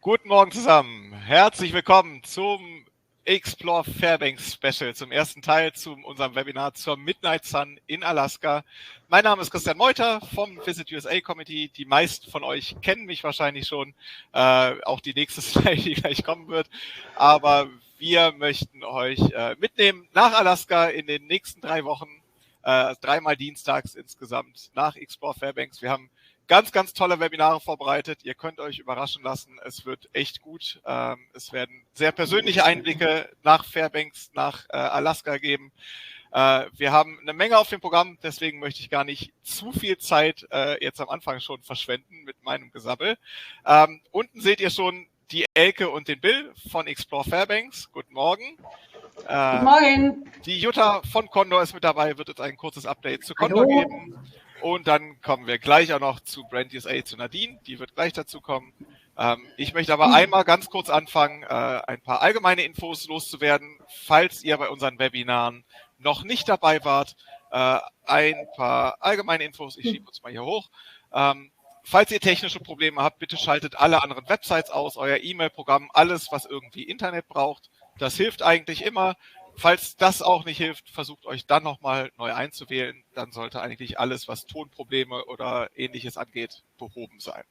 Guten Morgen zusammen. Herzlich willkommen zum Explore Fairbanks Special, zum ersten Teil zu unserem Webinar zur Midnight Sun in Alaska. Mein Name ist Christian Meuter vom Visit USA Committee. Die meisten von euch kennen mich wahrscheinlich schon, auch die nächste Slide, die gleich kommen wird. Aber wir möchten euch mitnehmen nach Alaska in den nächsten 3 Wochen, 3-mal dienstags insgesamt nach Explore Fairbanks. Wir haben ganz tolle Webinare vorbereitet. Ihr könnt euch überraschen lassen. Es wird echt gut. Es werden sehr persönliche Einblicke nach Fairbanks, nach Alaska geben. Wir haben eine Menge auf dem Programm, deswegen möchte ich gar nicht zu viel Zeit jetzt am Anfang schon verschwenden mit meinem Gesabbel. Unten seht ihr schon die Elke und den Bill von Explore Fairbanks. Guten Morgen. Guten Morgen. Die Jutta von Condor ist mit dabei, wird uns ein kurzes Update zu Condor geben. Und dann kommen wir gleich auch noch zu Brand USA, zu Nadine. Die wird gleich dazu kommen. Ich möchte aber einmal ganz kurz anfangen, ein paar allgemeine Infos loszuwerden. Falls ihr bei unseren Webinaren noch nicht dabei wart, ein paar allgemeine Infos. Ich schiebe uns mal hier hoch. Falls ihr technische Probleme habt, bitte schaltet alle anderen Websites aus, euer E-Mail-Programm, alles, was irgendwie Internet braucht. Das hilft eigentlich immer. Falls das auch nicht hilft, versucht euch dann nochmal neu einzuwählen. Dann sollte eigentlich alles, was Tonprobleme oder Ähnliches angeht, behoben sein.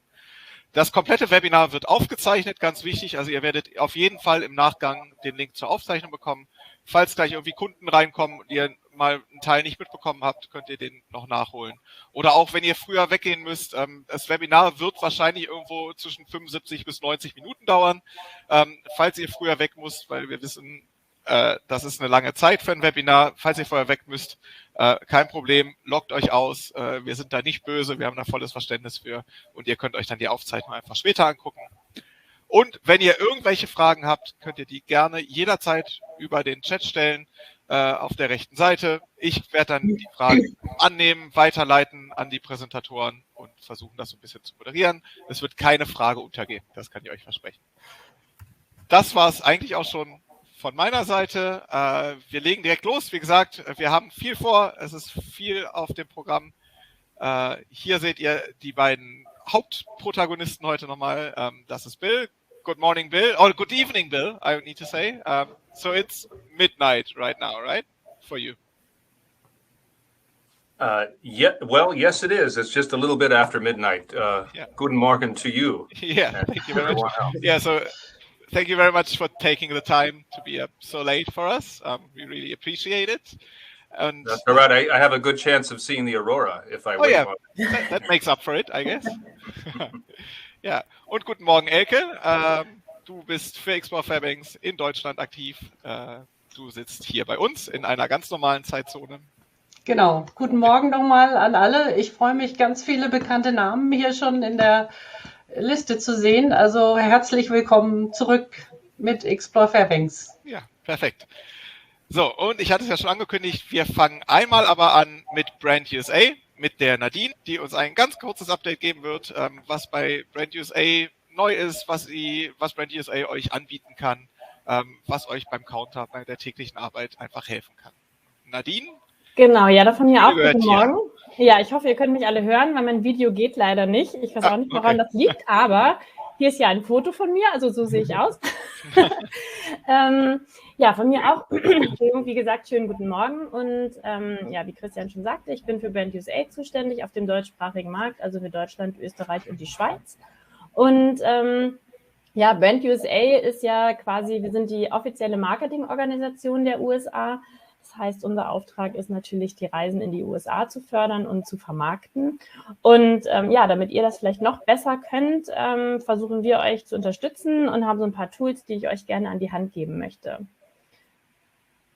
Das komplette Webinar wird aufgezeichnet, ganz wichtig. Also ihr werdet auf jeden Fall im Nachgang den Link zur Aufzeichnung bekommen. Falls gleich irgendwie Kunden reinkommen und ihr mal einen Teil nicht mitbekommen habt, könnt ihr den noch nachholen. Oder auch, wenn ihr früher weggehen müsst, das Webinar wird wahrscheinlich irgendwo zwischen 75 bis 90 Minuten dauern. Falls ihr früher weg müsst, weil wir wissen, das ist eine lange Zeit für ein Webinar. Falls ihr vorher weg müsst, kein Problem, loggt euch aus. Wir sind da nicht böse, wir haben da volles Verständnis für und ihr könnt euch dann die Aufzeichnung einfach später angucken. Und wenn ihr irgendwelche Fragen habt, könnt ihr die gerne jederzeit über den Chat stellen auf der rechten Seite. Ich werde dann die Fragen annehmen, weiterleiten an die Präsentatoren und versuchen, das so ein bisschen zu moderieren. Es wird keine Frage untergehen, das kann ich euch versprechen. Das war es eigentlich auch schon von meiner Seite. Wir legen direkt los. Wie gesagt, wir haben viel vor. Es ist viel auf dem Programm. Hier seht ihr die beiden Hauptprotagonisten heute nochmal. Das ist Bill. Good morning, Bill. Or good evening, Bill, I need to say. So it's midnight right now, right? For you. Yeah, well, yes, it is. It's just a little bit after midnight. Yeah. Guten Morgen to you. Yeah, thank you very much. Yeah, so thank you very much for taking the time to be up so late for us. We really appreciate it. And that's all right. I have a good chance of seeing the Aurora if I wait. Oh yeah, that makes up for it, I guess. Ja, und guten Morgen, Elke. Du bist für Explore Fairbanks in Deutschland aktiv. Du sitzt hier bei uns in einer ganz normalen Zeitzone. Genau. Guten Morgen nochmal an alle. Ich freue mich, ganz viele bekannte Namen hier schon in der Liste zu sehen. Also herzlich willkommen zurück mit Explore Fairbanks. Ja, perfekt. So, und ich hatte es ja schon angekündigt, wir fangen einmal aber an mit Brand USA, mit der Nadine, die uns ein ganz kurzes Update geben wird, was bei Brand USA neu ist, was Brand USA euch anbieten kann, was euch beim Counter, bei der täglichen Arbeit einfach helfen kann. Nadine? Genau, ja, da von mir auch guten Morgen. Ja, ich hoffe, ihr könnt mich alle hören, weil mein Video geht leider nicht. Ich weiß auch nicht, woran das liegt, aber hier ist ja ein Foto von mir, also so sehe ich aus. Ja, von mir auch, wie gesagt, schönen guten Morgen. Und ja, wie Christian schon sagte, ich bin für Brand USA zuständig auf dem deutschsprachigen Markt, also für Deutschland, Österreich und die Schweiz. Und ja, Brand USA ist ja quasi, wir sind die offizielle Marketingorganisation der USA. Das heißt, unser Auftrag ist natürlich, die Reisen in die USA zu fördern und zu vermarkten. Und ja, damit ihr das vielleicht noch besser könnt, versuchen wir euch zu unterstützen und haben so ein paar Tools, die ich euch gerne an die Hand geben möchte.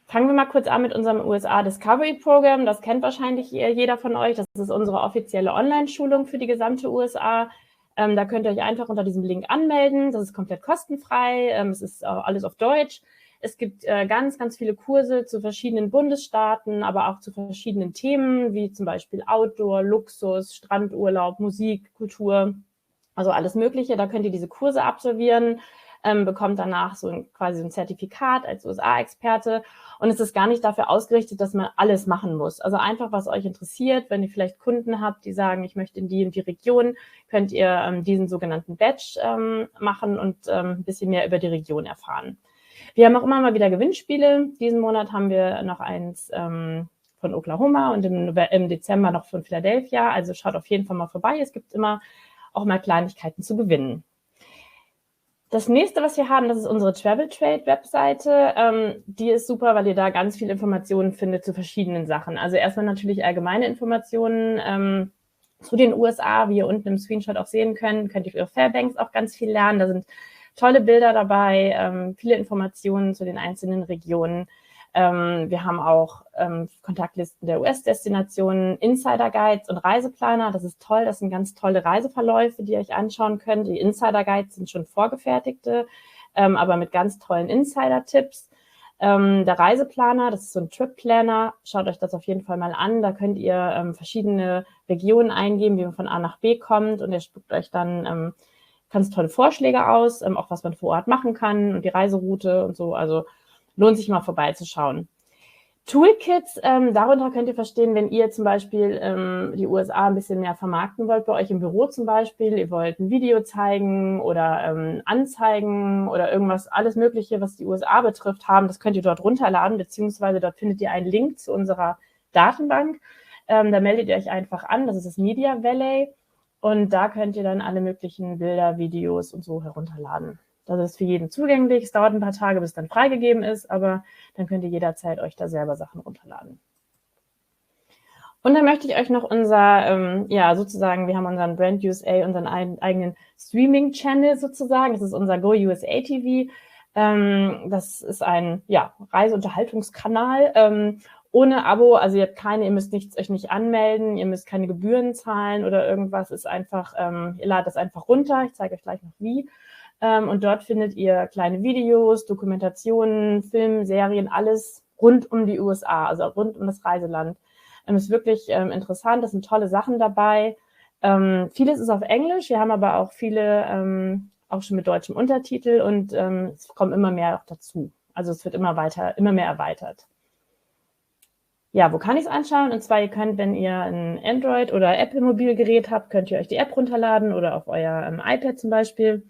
Fangen wir mal kurz an mit unserem USA Discovery Program. Das kennt wahrscheinlich jeder von euch. Das ist unsere offizielle Online-Schulung für die gesamte USA. Da könnt ihr euch einfach unter diesem Link anmelden. Das ist komplett kostenfrei. Es ist alles auf Deutsch. Es gibt ganz viele Kurse zu verschiedenen Bundesstaaten, aber auch zu verschiedenen Themen, wie zum Beispiel Outdoor, Luxus, Strandurlaub, Musik, Kultur, also alles Mögliche. Da könnt ihr diese Kurse absolvieren. bekommt danach quasi so ein Zertifikat als USA-Experte. Und es ist gar nicht dafür ausgerichtet, dass man alles machen muss. Also einfach, was euch interessiert, wenn ihr vielleicht Kunden habt, die sagen, ich möchte in die und die Region, könnt ihr diesen sogenannten Badge machen und ein bisschen mehr über die Region erfahren. Wir haben auch immer mal wieder Gewinnspiele. Diesen Monat haben wir noch eins von Oklahoma und im Dezember noch von Philadelphia. Also schaut auf jeden Fall mal vorbei. Es gibt immer auch mal Kleinigkeiten zu gewinnen. Das nächste, was wir haben, das ist unsere Travel Trade Webseite. Die ist super, weil ihr da ganz viel Informationen findet zu verschiedenen Sachen. Also erstmal natürlich allgemeine Informationen zu den USA, wie ihr unten im Screenshot auch sehen könnt ihr für Fairbanks auch ganz viel lernen. Da sind tolle Bilder dabei, viele Informationen zu den einzelnen Regionen. Wir haben auch Kontaktlisten der US-Destinationen, Insider-Guides und Reiseplaner. Das ist toll, das sind ganz tolle Reiseverläufe, die ihr euch anschauen könnt. Die Insider-Guides sind schon vorgefertigte, aber mit ganz tollen Insider-Tipps. Der Reiseplaner, das ist so ein Trip-Planner, schaut euch das auf jeden Fall mal an. Da könnt ihr verschiedene Regionen eingeben, wie man von A nach B kommt, und er spuckt euch dann ganz tolle Vorschläge aus, auch was man vor Ort machen kann und die Reiseroute und so. Also lohnt sich mal vorbeizuschauen. Toolkits, darunter könnt ihr verstehen, wenn ihr zum Beispiel die USA ein bisschen mehr vermarkten wollt, bei euch im Büro zum Beispiel, ihr wollt ein Video zeigen oder Anzeigen oder irgendwas, alles Mögliche, was die USA betrifft, haben, das könnt ihr dort runterladen, beziehungsweise dort findet ihr einen Link zu unserer Datenbank. Da meldet ihr euch einfach an, das ist das Media Valley, und da könnt ihr dann alle möglichen Bilder, Videos und so herunterladen. Das ist für jeden zugänglich. Es dauert ein paar Tage, bis es dann freigegeben ist, aber dann könnt ihr jederzeit euch da selber Sachen runterladen. Und dann möchte ich euch noch sozusagen, wir haben unseren Brand USA, unseren eigenen Streaming-Channel sozusagen. Das ist unser Go USA TV. Das ist ein Reiseunterhaltungskanal ohne Abo. Also ihr müsst euch nicht anmelden, ihr müsst keine Gebühren zahlen oder irgendwas. Ist einfach, ihr ladet das einfach runter. Ich zeige euch gleich noch wie. Und dort findet ihr kleine Videos, Dokumentationen, Filme, Serien, alles rund um die USA, also rund um das Reiseland. Ist wirklich interessant, da sind tolle Sachen dabei. Vieles ist auf Englisch, wir haben aber auch viele auch schon mit deutschem Untertitel, und es kommen immer mehr auch dazu. Also es wird immer mehr erweitert. Ja, wo kann ich es anschauen? Und zwar, ihr könnt, wenn ihr ein Android- oder Apple-Mobilgerät habt, könnt ihr euch die App runterladen oder auf euer iPad zum Beispiel.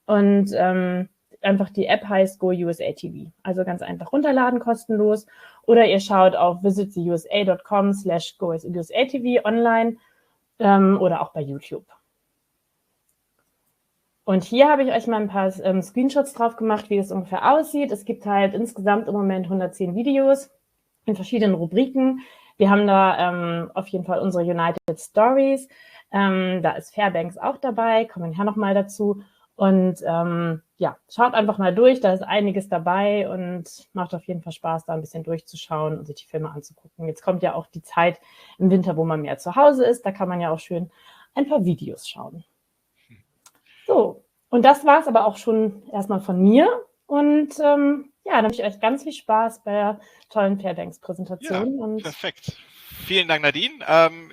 Und einfach die App heißt Go USA TV. Also ganz einfach runterladen, kostenlos. Oder ihr schaut auf visittheusa.com/GoUSATV online oder auch bei YouTube. Und hier habe ich euch mal ein paar Screenshots drauf gemacht, wie das ungefähr aussieht. Es gibt halt insgesamt im Moment 110 Videos in verschiedenen Rubriken. Wir haben da auf jeden Fall unsere United Stories. Da ist Fairbanks auch dabei, kommen wir nachher nochmal dazu. Und schaut einfach mal durch, da ist einiges dabei und macht auf jeden Fall Spaß, da ein bisschen durchzuschauen und sich die Filme anzugucken. Jetzt kommt ja auch die Zeit im Winter, wo man mehr zu Hause ist, da kann man ja auch schön ein paar Videos schauen. So, und das war es aber auch schon erstmal von mir, und dann wünsche ich euch ganz viel Spaß bei der tollen Fairbanks-Präsentation. Ja, perfekt. Vielen Dank, Nadine.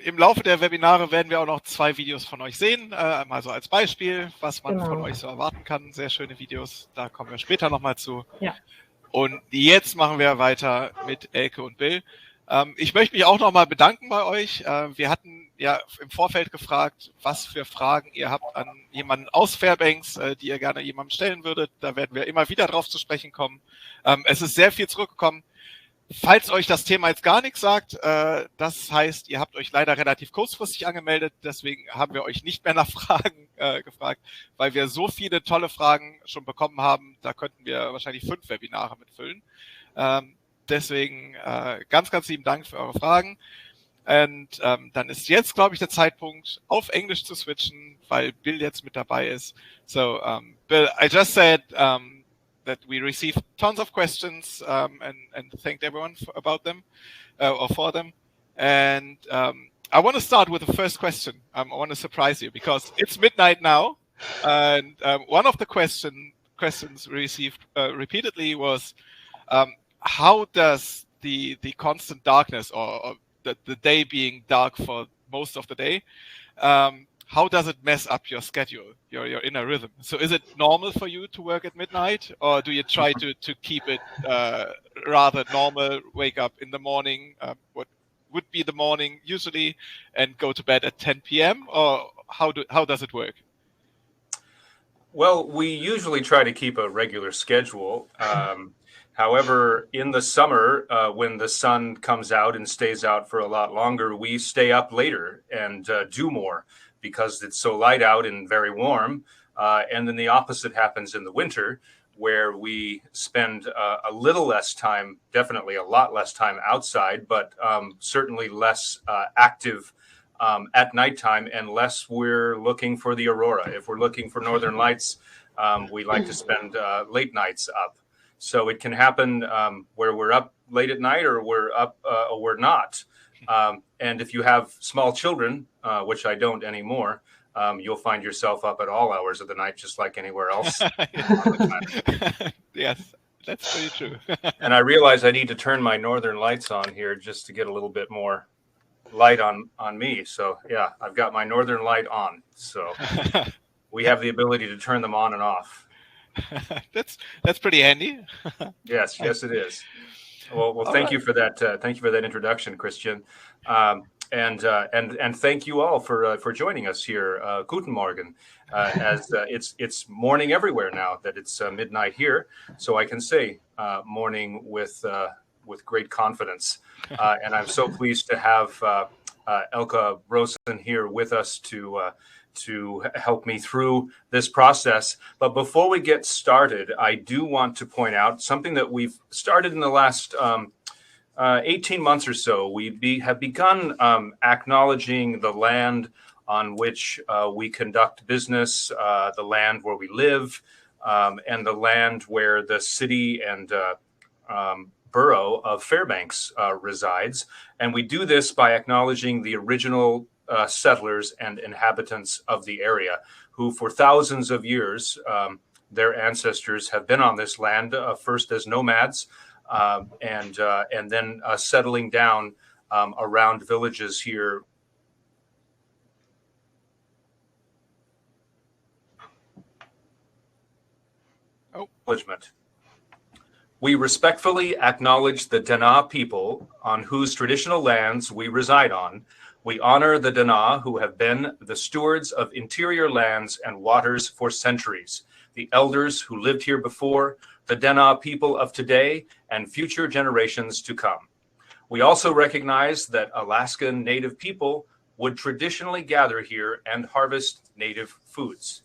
Im Laufe der Webinare werden wir auch noch 2 Videos von euch sehen. Mal so als Beispiel, was man von euch so erwarten kann. Sehr schöne Videos, da kommen wir später nochmal zu. Ja. Und jetzt machen wir weiter mit Elke und Bill. Ich möchte mich auch nochmal bedanken bei euch. Wir hatten ja im Vorfeld gefragt, was für Fragen ihr habt an jemanden aus Fairbanks, die ihr gerne jemandem stellen würdet. Da werden wir immer wieder drauf zu sprechen kommen. Es ist sehr viel zurückgekommen. Falls euch das Thema jetzt gar nichts sagt, das heißt, ihr habt euch leider relativ kurzfristig angemeldet, deswegen haben wir euch nicht mehr nach Fragen gefragt, weil wir so viele tolle Fragen schon bekommen haben, da könnten wir wahrscheinlich 5 Webinare mitfüllen. Deswegen ganz, ganz lieben Dank für eure Fragen. Und dann ist jetzt, glaube ich, der Zeitpunkt, auf Englisch zu switchen, weil Bill jetzt mit dabei ist. So, Bill, I just said that we received tons of questions and thanked everyone about them or for them. And I want to start with the first question. I want to surprise you because it's midnight now. And one of the questions received repeatedly was, how does the constant darkness or the day being dark for most of the day, how does it mess up your schedule, your inner rhythm? So is it normal for you to work at midnight, or do you try to keep it rather normal, wake up in the morning, what would be the morning usually, and go to bed at 10 p.m., or how does it work? Well, we usually try to keep a regular schedule. However, in the summer, when the sun comes out and stays out for a lot longer, we stay up later and do more because it's so light out and very warm. And then the opposite happens in the winter, where we spend a little less time, definitely a lot less time outside, but certainly less active at nighttime, unless we're looking for the aurora. If we're looking for northern lights, we like to spend late nights up. So it can happen where we're up late at night, or we're up or we're not. And if you have small children, which I don't anymore, you'll find yourself up at all hours of the night, just like anywhere else. Yes, that's pretty true. And I realize I need to turn my northern lights on here just to get a little bit more light on me. So yeah, I've got my northern light on. So we have the ability to turn them on and off. That's pretty handy. Yes, it is. Well, thank you for that. Thank you for that introduction, Christian. And thank you all for joining us here. Guten Morgen, as it's morning everywhere now that it's midnight here, so I can say morning with great confidence. And I'm so pleased to have Elke Brosin here with us to help me through this process. But before we get started, I do want to point out something that we've started in the last 18 months or so. We have begun acknowledging the land on which we conduct business, the land where we live, and the land where the city and borough of Fairbanks resides. And we do this by acknowledging the original settlers and inhabitants of the area, who for thousands of years, their ancestors have been on this land, first as nomads, and then settling down around villages here. We respectfully acknowledge the Dana people on whose traditional lands we reside on. We honor the Dana who have been the stewards of interior lands and waters for centuries, the elders who lived here before, the Dana people of today, and future generations to come. We also recognize that Alaskan Native people would traditionally gather here and harvest native foods.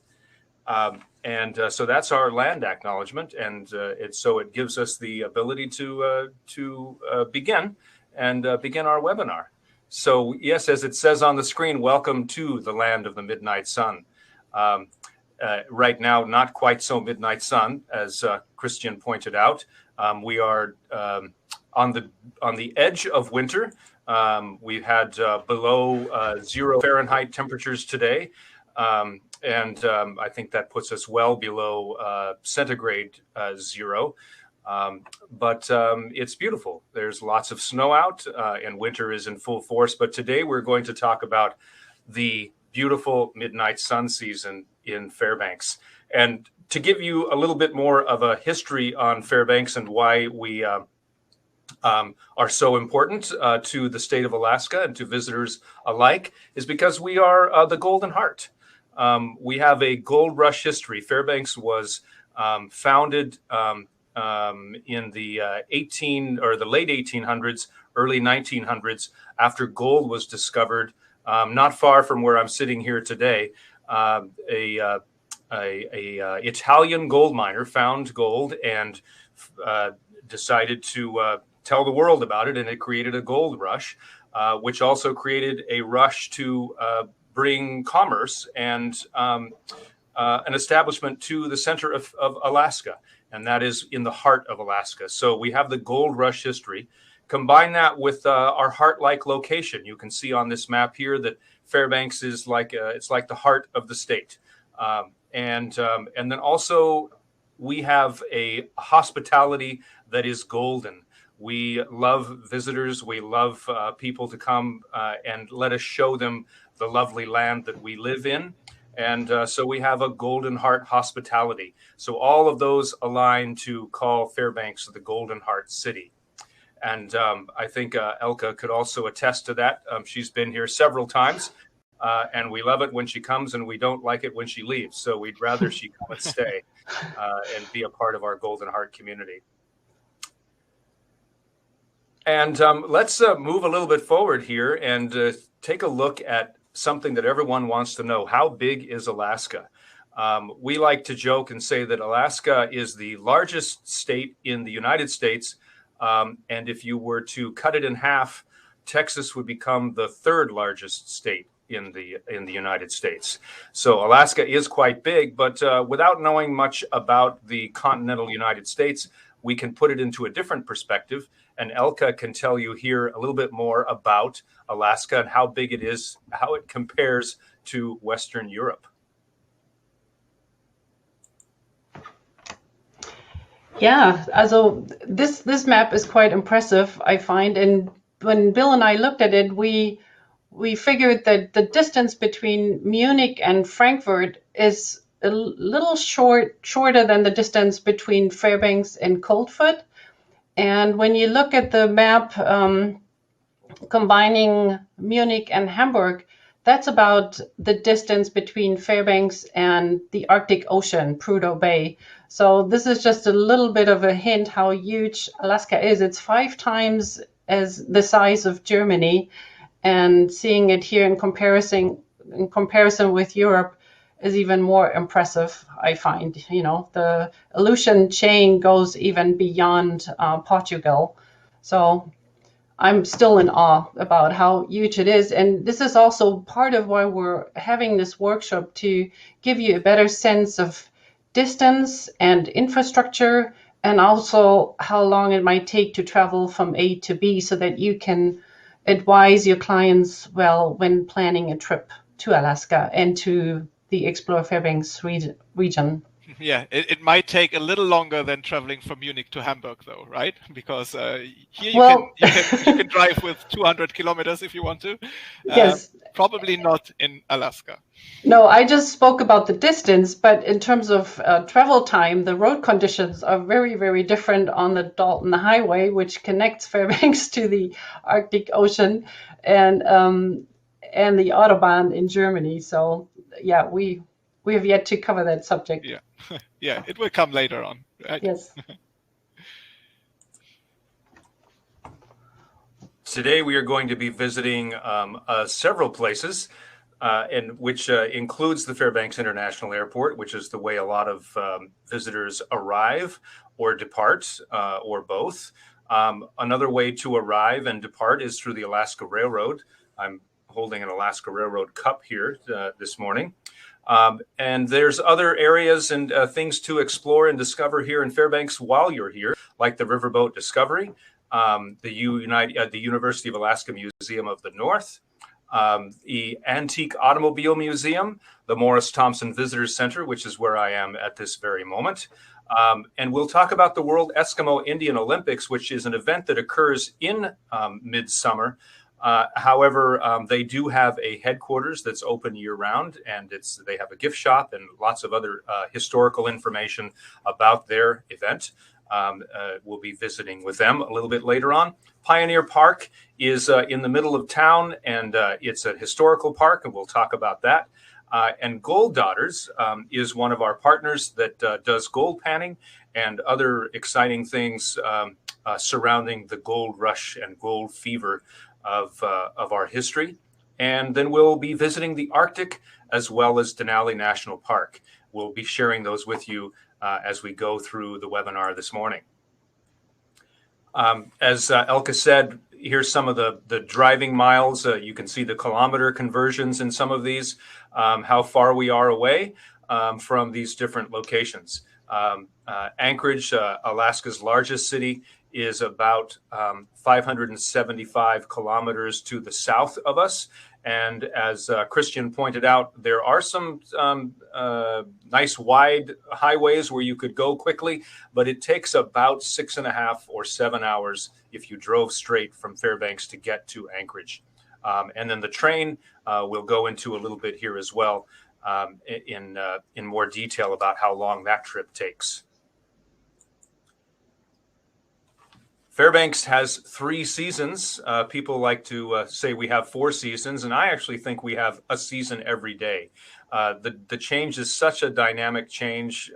So that's our land acknowledgement, and it gives us the ability to begin our webinar. So yes, as it says on the screen, welcome to the land of the midnight sun. Right now, not quite so midnight sun, as Christian pointed out. We are on the edge of winter. We've had below 0 Fahrenheit temperatures today. And I think that puts us well below centigrade 0. But it's beautiful. There's lots of snow out, and winter is in full force. But today we're going to talk about the beautiful midnight sun season in Fairbanks. And to give you a little bit more of a history on Fairbanks and why we are so important to the state of Alaska and to visitors alike, is because we are the Golden Heart. We have a gold rush history. Fairbanks was founded in the the late 1800s, early 1900s, after gold was discovered not far from where I'm sitting here today. A Italian gold miner found gold and decided to tell the world about it, and it created a gold rush, which also created a rush to bring commerce and an establishment to the center of Alaska, and that is in the heart of Alaska. So we have the gold rush history. Combine that with our heart-like location. You can see on this map here that Fairbanks is it's like the heart of the state, and then also we have a hospitality that is golden. We love visitors. We love people to come and let us show them the lovely land that we live in. And so we have a Golden Heart hospitality. So all of those align to call Fairbanks the Golden Heart City. And I think Elke could also attest to that. She's been here several times, and we love it when she comes, and we don't like it when she leaves. So we'd rather she come and stay and be a part of our Golden Heart community. And let's move a little bit forward here and take a look at something that everyone wants to know. How big is Alaska? We like to joke and say that Alaska is the largest state in the United States. And if you were to cut it in half, Texas would become the third largest state in the United States. So Alaska is quite big, but without knowing much about the continental United States, we can put it into a different perspective. And Elke can tell you here a little bit more about Alaska and how big it is, how it compares to Western Europe. Yeah, also this map is quite impressive, I find. And when Bill and I looked at it, we figured that the distance between Munich and Frankfurt is a little shorter than the distance between Fairbanks and Coldfoot. And when you look at the map combining Munich and Hamburg, that's about the distance between Fairbanks and the Arctic Ocean, Prudhoe Bay. So this is just a little bit of a hint how huge Alaska is. It's 5 times as the size of Germany, and seeing it here in comparison with Europe is even more impressive, I find. You know, the Aleutian chain goes even beyond Portugal. So I'm still in awe about how huge it is. And this is also part of why we're having this workshop, to give you a better sense of distance and infrastructure, and also how long it might take to travel from A to B, so that you can advise your clients well when planning a trip to Alaska and to the Explore Fairbanks region. Yeah, it might take a little longer than traveling from Munich to Hamburg, though, right? Because here you can drive with 200 kilometers if you want to. Yes. Probably not in Alaska. No, I just spoke about the distance, but in terms of travel time, the road conditions are very, very different on the Dalton Highway, which connects Fairbanks to the Arctic Ocean, and the Autobahn in Germany. So, yeah, we have yet to cover that subject. Yeah, yeah, it will come later on. Right? Yes. Today we are going to be visiting several places, and which includes the Fairbanks International Airport, which is the way a lot of visitors arrive or depart, or both. Another way to arrive and depart is through the Alaska Railroad. I'm holding an Alaska Railroad cup here this morning. And there's other areas and things to explore and discover here in Fairbanks while you're here, like the Riverboat Discovery, the University of Alaska Museum of the North, the Antique Automobile Museum, the Morris Thompson Visitors Center, which is where I am at this very moment. And we'll talk about the World Eskimo Indian Olympics, which is an event that occurs in midsummer. However, they do have a headquarters that's open year-round, and they have a gift shop and lots of other historical information about their event. We'll be visiting with them a little bit later on. Pioneer Park is in the middle of town, and it's a historical park, and we'll talk about that. And Gold Daughters is one of our partners that does gold panning and other exciting things surrounding the gold rush and gold fever of our history. And then we'll be visiting the Arctic as well as Denali National Park. We'll be sharing those with you as we go through the webinar this morning. As Elke said, here's some of the driving miles. You can see the kilometer conversions in some of these, how far we are away from these different locations. Anchorage, Alaska's largest city, is about 575 kilometers to the south of us. And as Christian pointed out, there are some nice wide highways where you could go quickly, but it takes about 6.5 or 7 hours if you drove straight from Fairbanks to get to Anchorage. And then the train we'll go into a little bit here as well in more detail about how long that trip takes. Fairbanks has 3 seasons. People like to say we have 4 seasons, and I actually think we have a season every day. The change is such a dynamic change.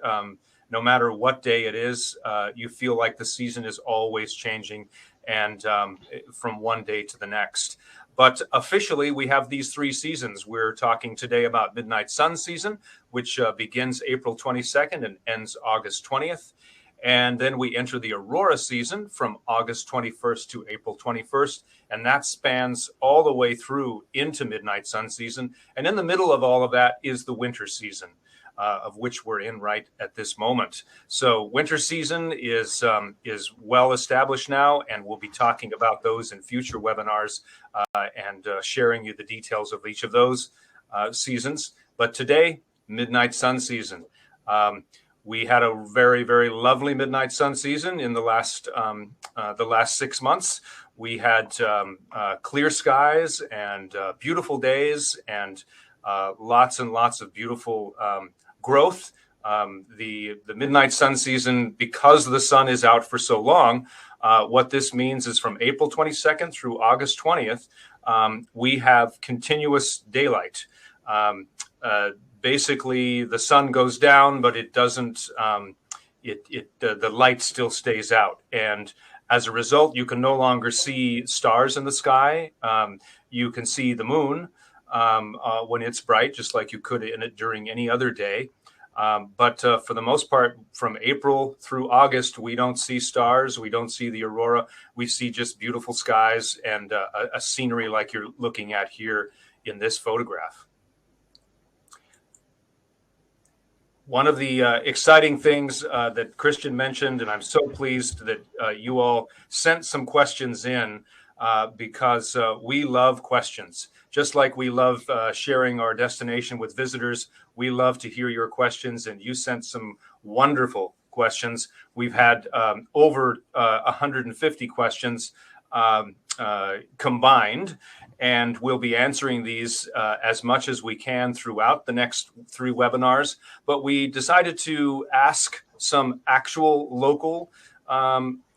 No matter what day it is, you feel like the season is always changing, and from one day to the next. But officially, we have these 3 seasons. We're talking today about Midnight Sun season, which begins April 22nd and ends August 20th. And then we enter the Aurora season from August 21st to April 21st. And that spans all the way through into Midnight Sun season. And in the middle of all of that is the winter season, of which we're in right at this moment. So winter season is well established now, and we'll be talking about those in future webinars and sharing you the details of each of those seasons. But today, Midnight Sun season. We had a very, very lovely Midnight Sun season in the last 6 months. We had clear skies and beautiful days and lots and lots of beautiful growth. The Midnight Sun season, because the sun is out for so long, what this means is from April 22nd through August 20th, we have continuous daylight. Basically, the sun goes down, but it doesn't. The light still stays out, and as a result, you can no longer see stars in the sky. You can see the moon when it's bright, just like you could in it during any other day. But for the most part, from April through August, we don't see stars. We don't see the aurora. We see just beautiful skies and a scenery like you're looking at here in this photograph. One of the exciting things that Christian mentioned, and I'm so pleased that you all sent some questions in because we love questions. Just like we love sharing our destination with visitors, we love to hear your questions, and you sent some wonderful questions. We've had over 150 questions combined, and we'll be answering these as much as we can throughout the next 3 webinars. But we decided to ask some actual local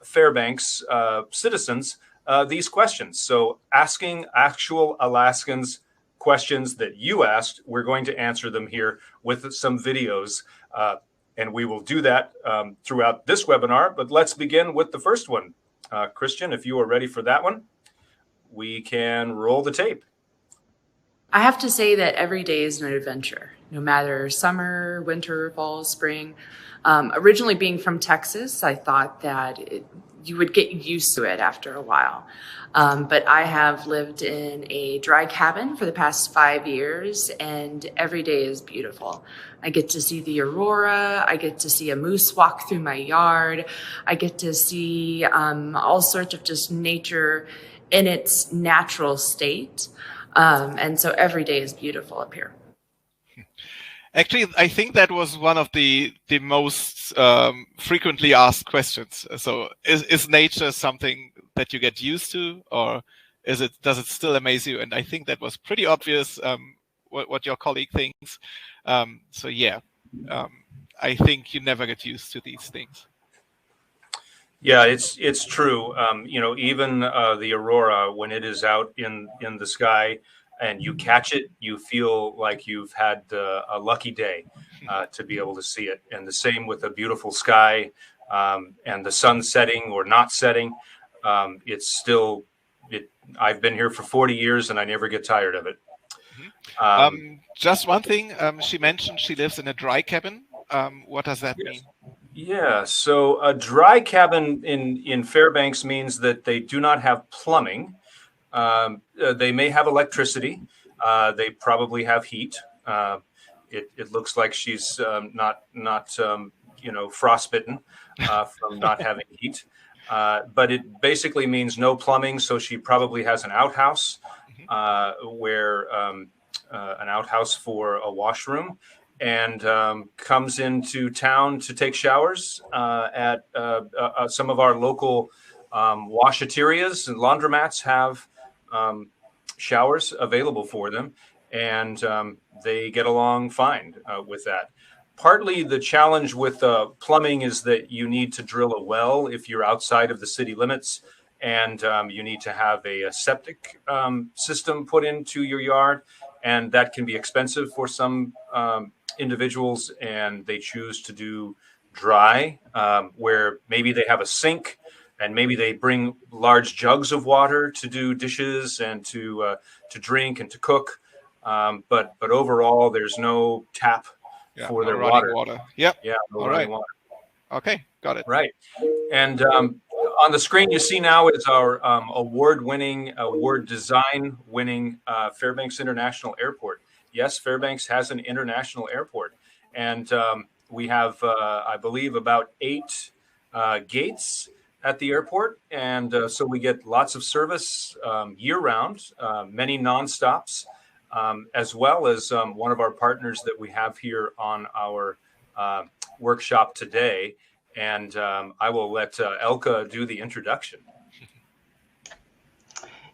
Fairbanks citizens these questions. So asking actual Alaskans questions that you asked, we're going to answer them here with some videos. And we will do that throughout this webinar. But let's begin with the first one. Christian, if you are ready for that one, we can roll the tape. I have to say that every day is an adventure, no matter summer, winter, fall, spring. Originally being from Texas, I thought that you would get used to it after a while. But I have lived in a dry cabin for the past 5 years, and every day is beautiful. I get to see the aurora. I get to see a moose walk through my yard. I get to see all sorts of just nature in its natural state. And so every day is beautiful up here. Actually, I think that was one of the most frequently asked questions. So is nature something that you get used to, or does it still amaze you? And I think that was pretty obvious what your colleague thinks. So yeah, I think you never get used to these things. Yeah, it's true. Even the aurora, when it is out in the sky and you catch it, you feel like you've had a lucky day to be able to see it. And the same with a beautiful sky and the sun setting or not setting. It's still, I've been here for 40 years and I never get tired of it. Just one thing, she mentioned she lives in a dry cabin. What does that mean? Yeah, so a dry cabin in Fairbanks means that they do not have plumbing. They may have electricity. They probably have heat. It looks like she's not frostbitten from not having heat. But it basically means no plumbing. So she probably has an outhouse where an outhouse for a washroom, and comes into town to take showers at some of our local washaterias and laundromats have showers available for them, and they get along fine with that. Partly the challenge with plumbing is that you need to drill a well if you're outside of the city limits, and you need to have a septic system put into your yard, and that can be expensive for some individuals, and they choose to do dry, where maybe they have a sink and maybe they bring large jugs of water to do dishes and to drink and to cook, but overall there's no tap for their water. Yep. Yeah, no All running right. water. Okay, got it. Right. And on the screen you see now is our award design winning Fairbanks International Airport. Yes, Fairbanks has an international airport, and we have, I believe, about 8 gates at the airport, and so we get lots of service year-round, many non-stops, as well as one of our partners that we have here on our workshop today. And I will let Elke do the introduction.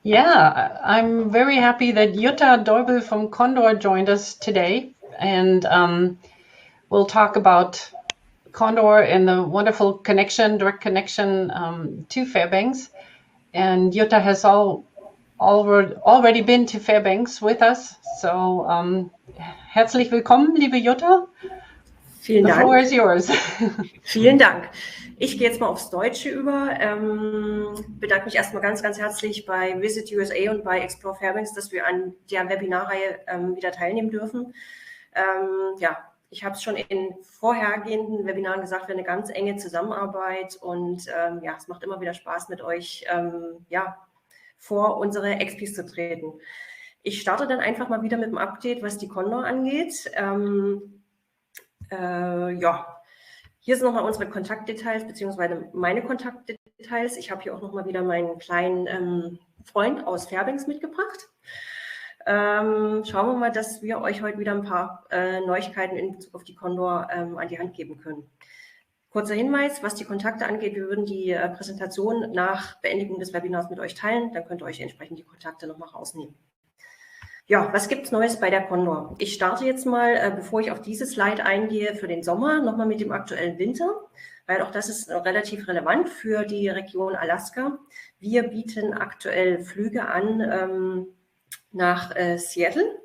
Yeah, I'm very happy that Jutta Deubel from Condor joined us today, and we'll talk about Condor and the wonderful connection, direct connection to Fairbanks. And Jutta has already been to Fairbanks with us. So herzlich willkommen, liebe Jutta. Vielen Dank. The floor is yours. Vielen Dank. Ich gehe jetzt mal aufs Deutsche über. Bedanke mich erstmal ganz, ganz herzlich bei Visit USA und bei Explore Fairbanks, dass wir an der Webinarreihe wieder teilnehmen dürfen. Ja, ich habe es schon in vorhergehenden Webinaren gesagt, wir haben eine ganz enge Zusammenarbeit und ja, es macht immer wieder Spaß, mit euch ja, vor unsere Expis zu treten. Ich starte dann einfach mal wieder mit dem Update, was die Condor angeht. Ja, hier sind nochmal unsere Kontaktdetails, beziehungsweise meine Kontaktdetails. Ich habe hier auch nochmal wieder meinen kleinen Freund aus Fairbanks mitgebracht. Schauen wir mal, dass wir euch heute wieder ein paar Neuigkeiten in Bezug auf die Condor an die Hand geben können. Kurzer Hinweis, was die Kontakte angeht, wir würden die Präsentation nach Beendigung des Webinars mit euch teilen, dann könnt ihr euch entsprechend die Kontakte nochmal rausnehmen. Ja, was gibt es Neues bei der Condor? Ich starte jetzt mal, bevor ich auf diese Slide eingehe, für den Sommer nochmal mit dem aktuellen Winter, weil auch das ist relativ relevant für die Region Alaska. Wir bieten aktuell Flüge an nach Seattle,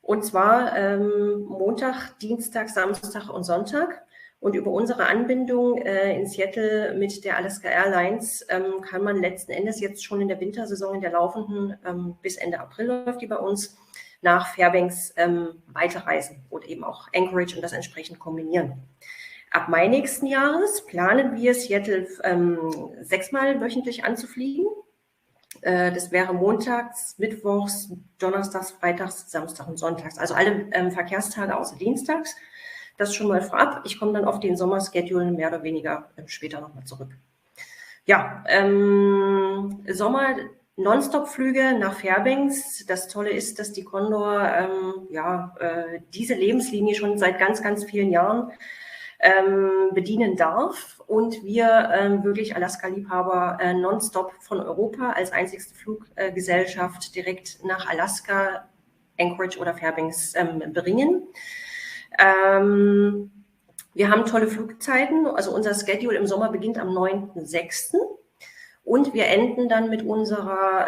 und zwar Montag, Dienstag, Samstag und Sonntag. Und über unsere Anbindung in Seattle mit der Alaska Airlines kann man letzten Endes jetzt schon in der Wintersaison, in der laufenden, bis Ende April läuft die bei uns, nach Fairbanks weiterreisen oder eben auch Anchorage und das entsprechend kombinieren. Ab Mai nächsten Jahres planen wir, Seattle 6-mal wöchentlich anzufliegen. Das wäre montags, mittwochs, donnerstags, freitags, samstags und sonntags. Also alle Verkehrstage außer dienstags. Das schon mal vorab. Ich komme dann auf den Sommerschedule mehr oder weniger später nochmal zurück. Ja, Sommer Nonstop-Flüge nach Fairbanks. Das Tolle ist, dass die Condor diese Lebenslinie schon seit ganz, ganz vielen Jahren bedienen darf und wir wirklich Alaska-Liebhaber nonstop von Europa als einzigste Fluggesellschaft direkt nach Alaska, Anchorage oder Fairbanks bringen. Wir haben tolle Flugzeiten, also unser Schedule im Sommer beginnt am 9.6. und wir enden dann mit unserer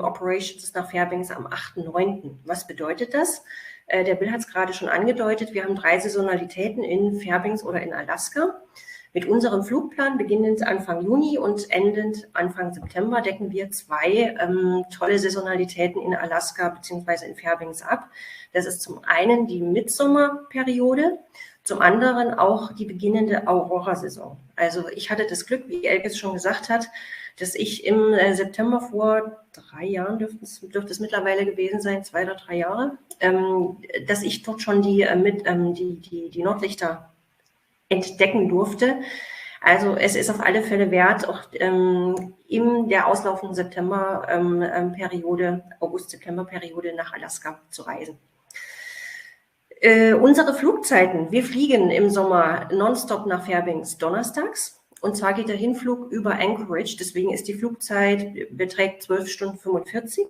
Operations nach Fairbanks am 8.9. Was bedeutet das? Der Bill hat es gerade schon angedeutet, wir haben 3 Saisonalitäten in Fairbanks oder in Alaska. Mit unserem Flugplan beginnend Anfang Juni und endend Anfang September decken wir 2 tolle Saisonalitäten in Alaska bzw. in Fairbanks ab. Das ist zum einen die Mitsommerperiode, zum anderen auch die beginnende Aurora-Saison. Also ich hatte das Glück, wie Elke es schon gesagt hat, dass ich im September vor 3 Jahren, dürfte es mittlerweile gewesen sein, 2 oder 3 Jahre, dass ich dort schon die Nordlichter entdecken durfte. Also es ist auf alle Fälle wert, auch in der auslaufenden September-Periode, August-September-Periode nach Alaska zu reisen. Unsere Flugzeiten, wir fliegen im Sommer nonstop nach Fairbanks donnerstags. Und zwar geht der Hinflug über Anchorage, deswegen ist die Flugzeit, beträgt 12 Stunden 45.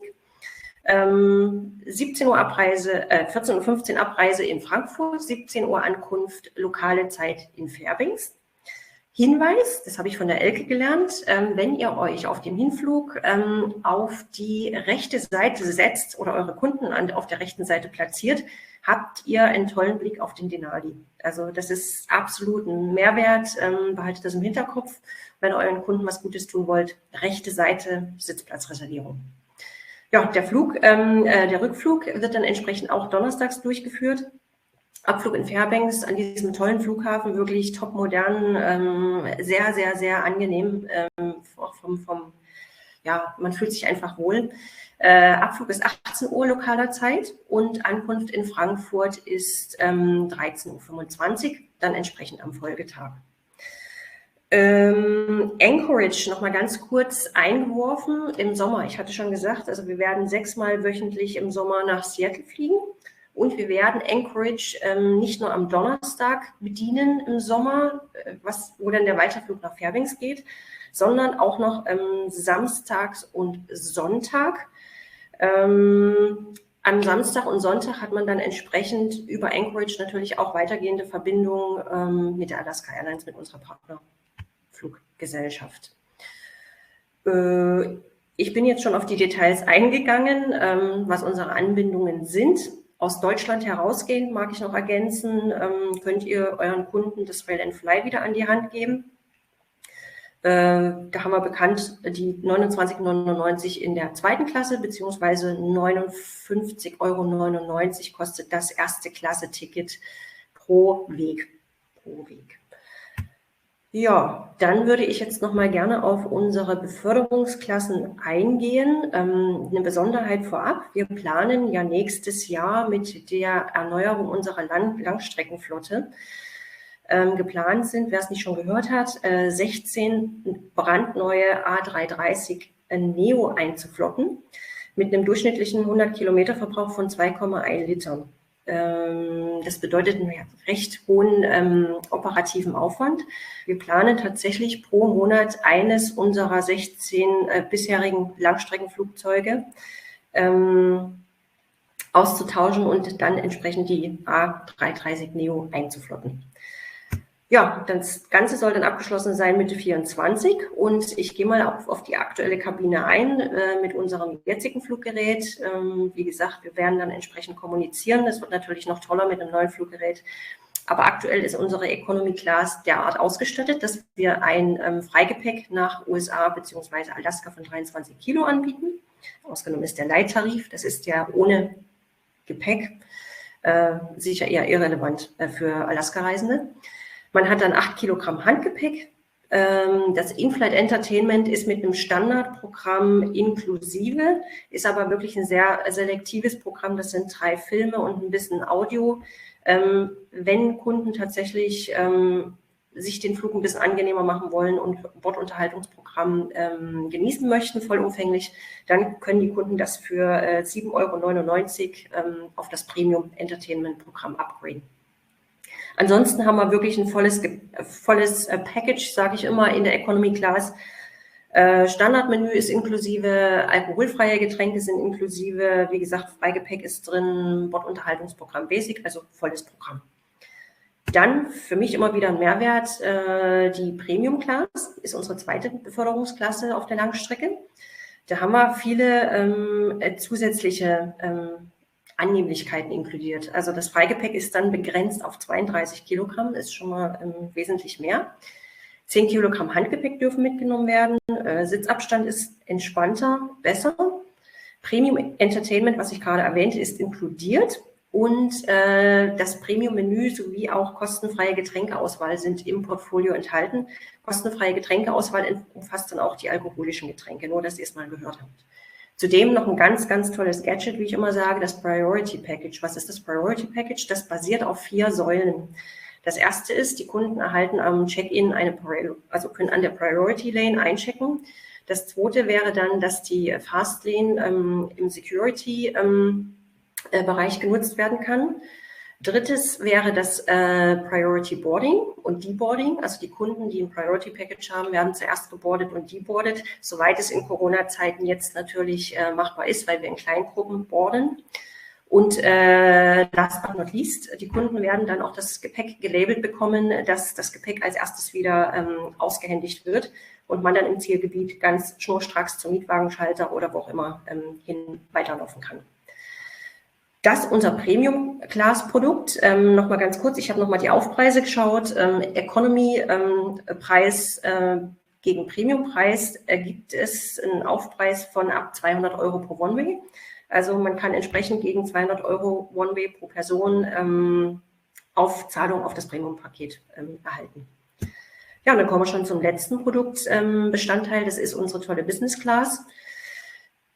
17 Uhr Abreise, 14:15 Uhr Abreise in Frankfurt, 17 Uhr Ankunft, lokale Zeit in Fairbanks. Hinweis, das habe ich von der Elke gelernt, wenn ihr euch auf dem Hinflug auf die rechte Seite setzt oder eure Kunden auf der rechten Seite platziert, habt ihr einen tollen Blick auf den Denali. Also das ist absolut ein Mehrwert, behaltet das im Hinterkopf, wenn ihr euren Kunden was Gutes tun wollt. Rechte Seite, Sitzplatzreservierung. Ja, der Rückflug wird dann entsprechend auch donnerstags durchgeführt. Abflug in Fairbanks an diesem tollen Flughafen, wirklich top modern, sehr, sehr, sehr angenehm. Man fühlt sich einfach wohl. Abflug ist 18 Uhr lokaler Zeit und Ankunft in Frankfurt ist 13:25 Uhr, dann entsprechend am Folgetag. Anchorage noch mal ganz kurz eingeworfen im Sommer. Ich hatte schon gesagt, also wir werden 6-mal wöchentlich im Sommer nach Seattle fliegen. Und wir werden Anchorage nicht nur am Donnerstag bedienen im Sommer, wo dann der Weiterflug nach Fairbanks geht, sondern auch noch samstags und Sonntag. Am Samstag und Sonntag hat man dann entsprechend über Anchorage natürlich auch weitergehende Verbindungen mit der Alaska Airlines, mit unserer Partnerfluggesellschaft. Ich bin jetzt schon auf die Details eingegangen, was unsere Anbindungen sind. Aus Deutschland herausgehend, mag ich noch ergänzen, könnt ihr euren Kunden das Rail and Fly wieder an die Hand geben. Da haben wir bekannt die 29,99 € in der zweiten Klasse, beziehungsweise 59,99 € kostet das Erste-Klasse-Ticket pro Weg. Ja, dann würde ich jetzt noch mal gerne auf unsere Beförderungsklassen eingehen. Eine Besonderheit vorab, wir planen ja nächstes Jahr mit der Erneuerung unserer Langstreckenflotte. Geplant sind, wer es nicht schon gehört hat, 16 brandneue A330 Neo einzuflotten mit einem durchschnittlichen 100-Kilometer-Verbrauch von 2,1 Litern. Das bedeutet einen recht hohen operativen Aufwand. Wir planen tatsächlich pro Monat eines unserer 16 bisherigen Langstreckenflugzeuge auszutauschen und dann entsprechend die A330 Neo einzuflotten. Ja, das Ganze soll dann abgeschlossen sein Mitte 24 und ich gehe mal auf die aktuelle Kabine ein mit unserem jetzigen Fluggerät. Wie gesagt, wir werden dann entsprechend kommunizieren. Das wird natürlich noch toller mit einem neuen Fluggerät. Aber aktuell ist unsere Economy Class derart ausgestattet, dass wir ein Freigepäck nach USA bzw. Alaska von 23 Kilo anbieten. Ausgenommen ist der Leittarif, das ist ja ohne Gepäck, sicher eher irrelevant für Alaska-Reisende. Man hat dann 8 Kilogramm Handgepäck. Das In-Flight Entertainment ist mit einem Standardprogramm inklusive, ist aber wirklich ein sehr selektives Programm. Das sind 3 Filme und ein bisschen Audio. Wenn Kunden tatsächlich sich den Flug ein bisschen angenehmer machen wollen und Bordunterhaltungsprogramm genießen möchten, vollumfänglich, dann können die Kunden das für 7,99 € auf das Premium Entertainment Programm upgraden. Ansonsten haben wir wirklich ein volles Package, sage ich immer, in der Economy Class. Standardmenü ist inklusive, alkoholfreie Getränke sind inklusive, wie gesagt, Freigepäck ist drin, Bordunterhaltungsprogramm Basic, also volles Programm. Dann für mich immer wieder ein Mehrwert, die Premium Class ist unsere zweite Beförderungsklasse auf der Langstrecke. Da haben wir viele zusätzliche Annehmlichkeiten inkludiert. Also das Freigepäck ist dann begrenzt auf 32 Kilogramm, ist schon mal wesentlich mehr. 10 Kilogramm Handgepäck dürfen mitgenommen werden. Sitzabstand ist entspannter, besser. Premium Entertainment, was ich gerade erwähnte, ist inkludiert. Und das Premium-Menü sowie auch kostenfreie Getränkeauswahl sind im Portfolio enthalten. Kostenfreie Getränkeauswahl umfasst dann auch die alkoholischen Getränke, nur dass ihr es mal gehört habt. Zudem noch ein ganz, ganz tolles Gadget, wie ich immer sage, das Priority Package. Was ist das Priority Package? Das basiert auf 4 Säulen. Das erste ist, die Kunden erhalten am Check-in können an der Priority Lane einchecken. Das zweite wäre dann, dass die Fast Lane im Security Bereich genutzt werden kann. Drittes wäre das Priority Boarding und Deboarding. Also die Kunden, die ein Priority Package haben, werden zuerst geboardet und deboardet, soweit es in Corona-Zeiten jetzt natürlich machbar ist, weil wir in Kleingruppen boarden. Und last but not least, die Kunden werden dann auch das Gepäck gelabelt bekommen, dass das Gepäck als erstes wieder ausgehändigt wird und man dann im Zielgebiet ganz schnurstracks zum Mietwagenschalter oder wo auch immer hin weiterlaufen kann. Das unser Premium-Class-Produkt. Nochmal ganz kurz, ich habe nochmal die Aufpreise geschaut. Economy-Preis gegen Premium-Preis ergibt es einen Aufpreis von ab 200 € pro One-Way. Also man kann entsprechend gegen 200 € One-Way pro Person auf Zahlung auf das Premium-Paket erhalten. Ja, und dann kommen wir schon zum letzten Produktbestandteil. Das ist unsere tolle Business Class.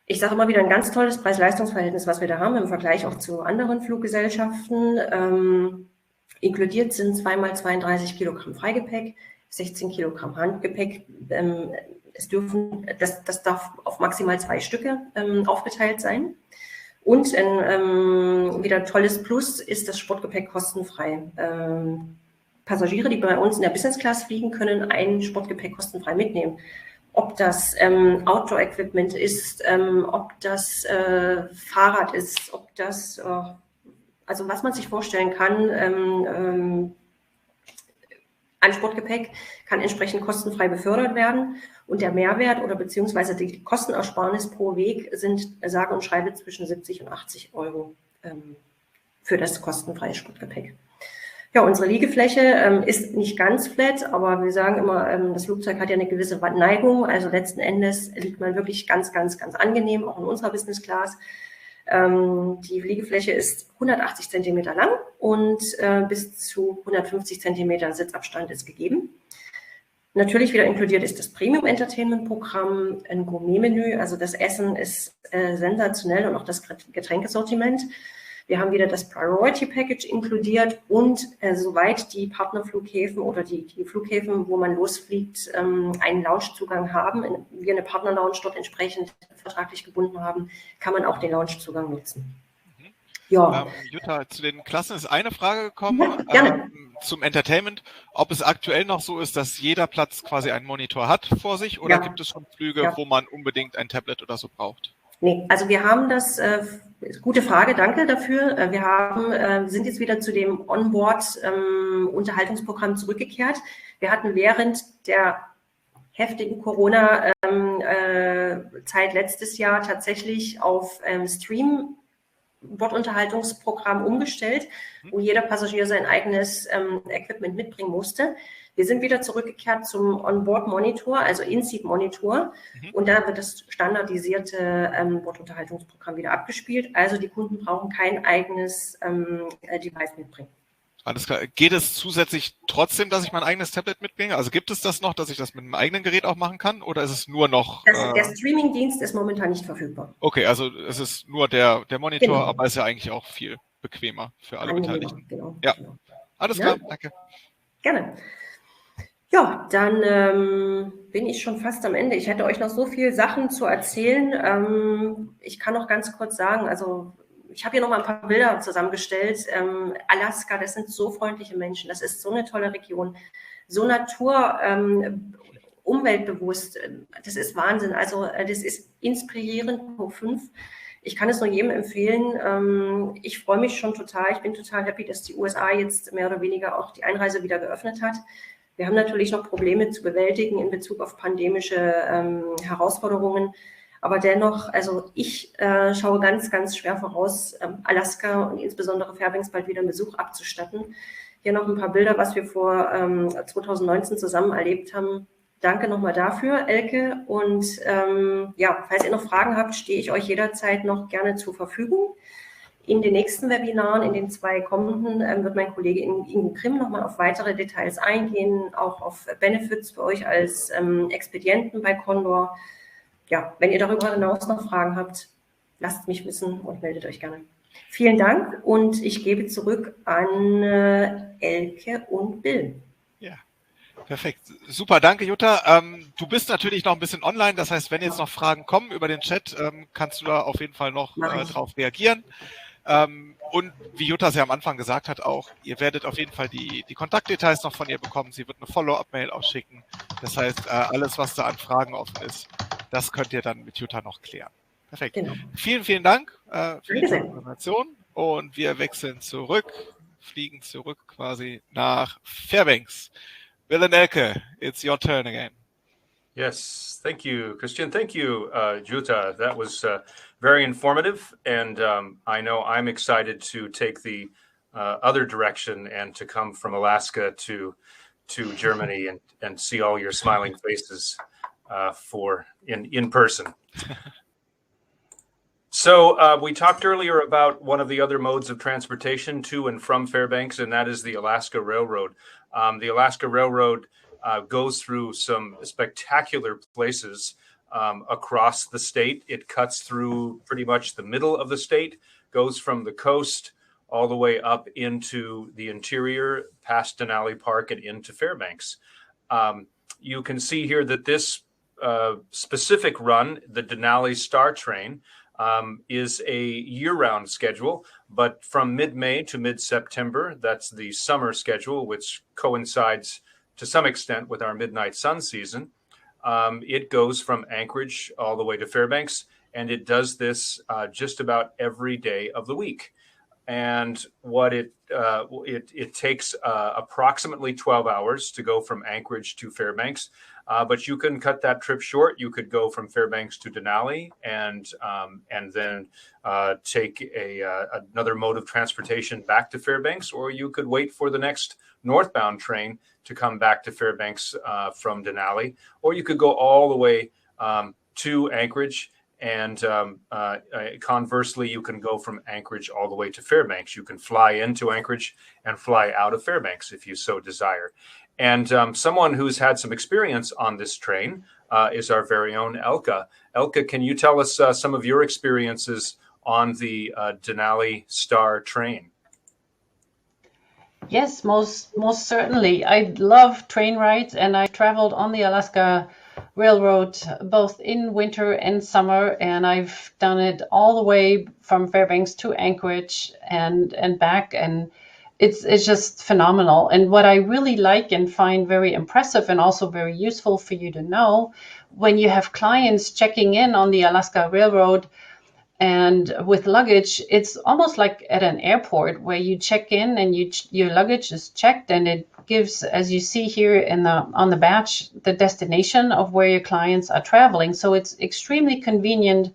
Ich sage immer wieder, ein ganz tolles Preis-Leistungs-Verhältnis, was wir da haben, im Vergleich auch zu anderen Fluggesellschaften. Inkludiert sind 2x32 Kilogramm Freigepäck, 16 Kilogramm Handgepäck. Das darf auf maximal 2 Stücke aufgeteilt sein. Und wieder ein tolles Plus ist das Sportgepäck kostenfrei. Passagiere, die bei uns in der Business Class fliegen, können ein Sportgepäck kostenfrei mitnehmen. Ob das Outdoor-Equipment ist, ob das Fahrrad ist, ob das, also was man sich vorstellen kann, an Sportgepäck kann entsprechend kostenfrei befördert werden. Und der Mehrwert oder beziehungsweise die Kostenersparnis pro Weg sind, sage und schreibe, zwischen 70 und 80 € für das kostenfreie Sportgepäck. Ja, unsere Liegefläche ist nicht ganz flat, aber wir sagen immer, das Flugzeug hat ja eine gewisse Neigung. Also letzten Endes liegt man wirklich ganz, ganz, ganz angenehm, auch in unserer Business Class. Die Liegefläche ist 180 Zentimeter lang und bis zu 150 Zentimeter Sitzabstand ist gegeben. Natürlich wieder inkludiert ist das Premium-Entertainment-Programm, ein Gourmet-Menü. Also das Essen ist sensationell und auch das Getränkesortiment. Wir haben wieder das Priority Package inkludiert und soweit die Partnerflughäfen oder die Flughäfen, wo man losfliegt, einen Loungezugang haben, wir eine Partnerlounge dort entsprechend vertraglich gebunden haben, kann man auch den Loungezugang nutzen. Ja. Jutta, zu den Klassen ist eine Frage gekommen, ja, gerne. Zum Entertainment, ob es aktuell noch so ist, dass jeder Platz quasi einen Monitor hat vor sich oder gibt es schon Flüge, wo man unbedingt ein Tablet oder so braucht? Nee, also wir haben das, gute Frage, danke dafür. Wir sind jetzt wieder zu dem Onboard-Unterhaltungsprogramm zurückgekehrt. Wir hatten während der heftigen Corona-Zeit letztes Jahr tatsächlich auf Stream-Bordunterhaltungsprogramm umgestellt, wo jeder Passagier sein eigenes Equipment mitbringen musste. Wir sind wieder zurückgekehrt zum Onboard-Monitor, also In-Seat-Monitor. Und da wird das standardisierte Bordunterhaltungsprogramm wieder abgespielt. Also die Kunden brauchen kein eigenes Device mitbringen. Alles klar. Geht es zusätzlich trotzdem, dass ich mein eigenes Tablet mitbringe? Also gibt es das noch, dass ich das mit einem eigenen Gerät auch machen kann? Oder ist es nur noch... Der Streaming-Dienst ist momentan nicht verfügbar. Okay, also es ist nur der Monitor, Genau. aber ist ja eigentlich auch viel bequemer für alle Beteiligten. Genau, ja, genau. Alles klar, danke. Gerne. Ja, dann bin ich schon fast am Ende. Ich hätte euch noch so viele Sachen zu erzählen. Ich kann noch ganz kurz sagen, also ich habe hier noch mal ein paar Bilder zusammengestellt. Alaska, das sind so freundliche Menschen. Das ist so eine tolle Region. So umweltbewusst. Das ist Wahnsinn. Also das ist inspirierend hoch 5. Ich kann es nur jedem empfehlen. Ich freue mich schon total. Ich bin total happy, dass die USA jetzt mehr oder weniger auch die Einreise wieder geöffnet hat. Wir haben natürlich noch Probleme zu bewältigen in Bezug auf pandemische Herausforderungen. Aber dennoch, also ich schaue ganz, ganz schwer voraus, Alaska und insbesondere Fairbanks bald wieder einen Besuch abzustatten. Hier noch ein paar Bilder, was wir vor 2019 zusammen erlebt haben. Danke nochmal dafür, Elke. Und falls ihr noch Fragen habt, stehe ich euch jederzeit noch gerne zur Verfügung. In den nächsten Webinaren, in den 2 kommenden, wird mein Kollege Ingo Grimm nochmal auf weitere Details eingehen, auch auf Benefits für euch als Expedienten bei Condor. Ja, wenn ihr darüber hinaus noch Fragen habt, lasst mich wissen und meldet euch gerne. Vielen Dank und ich gebe zurück an Elke und Bill. Ja, perfekt. Super, danke Jutta. Du bist natürlich noch ein bisschen online, das heißt, wenn jetzt noch Fragen kommen über den Chat, kannst du da auf jeden Fall noch drauf reagieren. Und wie Jutta es ja am Anfang gesagt hat auch, ihr werdet auf jeden Fall die Kontaktdetails noch von ihr bekommen. Sie wird eine Follow-up-Mail ausschicken. Das heißt, alles, was da an Fragen offen ist, das könnt ihr dann mit Jutta noch klären. Perfekt. Genau. Vielen, vielen Dank für die Danke sehr. Information. Und wir wechseln fliegen zurück quasi nach Fairbanks. Bill and Elke, it's your turn again. Yes, thank you, Christian. Thank you, Jutta. That was very informative, and I know I'm excited to take the other direction and to come from Alaska to Germany and see all your smiling faces in person. So we talked earlier about one of the other modes of transportation to and from Fairbanks, and that is the Alaska Railroad. The Alaska Railroad goes through some spectacular places across the state. It cuts through pretty much the middle of the state, goes from the coast all the way up into the interior, past Denali Park and into Fairbanks. You can see here that this specific run, the Denali Star Train, is a year-round schedule, but from mid-May to mid-September, that's the summer schedule, which coincides to some extent with our midnight sun season. It goes from Anchorage all the way to Fairbanks, and it does this just about every day of the week. And what it takes approximately 12 hours to go from Anchorage to Fairbanks, but you can cut that trip short. You could go from Fairbanks to Denali and then take another mode of transportation back to Fairbanks, or you could wait for the next northbound train to come back to Fairbanks from Denali, or you could go all the way to Anchorage. And conversely, you can go from Anchorage all the way to Fairbanks. You can fly into Anchorage and fly out of Fairbanks if you so desire. And someone who's had some experience on this train is our very own Elke. Elke, can you tell us some of your experiences on the Denali Star train? Yes, most certainly. I love train rides, and I traveled on the Alaska Railroad both in winter and summer, and I've done it all the way from Fairbanks to Anchorage and back, and it's just phenomenal. And what I really like and find very impressive and also very useful for you to know, when you have clients checking in on the Alaska Railroad and with luggage, it's almost like at an airport where you check in and your luggage is checked, and it gives, as you see here on the badge, the destination of where your clients are traveling. So it's extremely convenient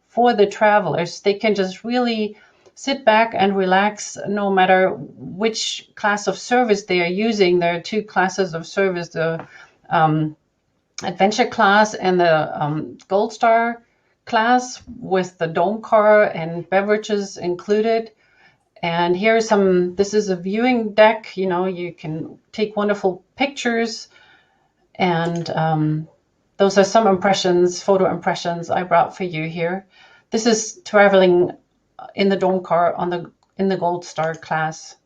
for the travelers. They can just really sit back and relax no matter which class of service they are using. There are two classes of service, the Adventure class and the Gold Star class with the dome car and beverages included. And here's this is a viewing deck. You can take wonderful pictures, and those are some photo impressions I brought for you here. This is traveling in the dome car in the Gold Star class.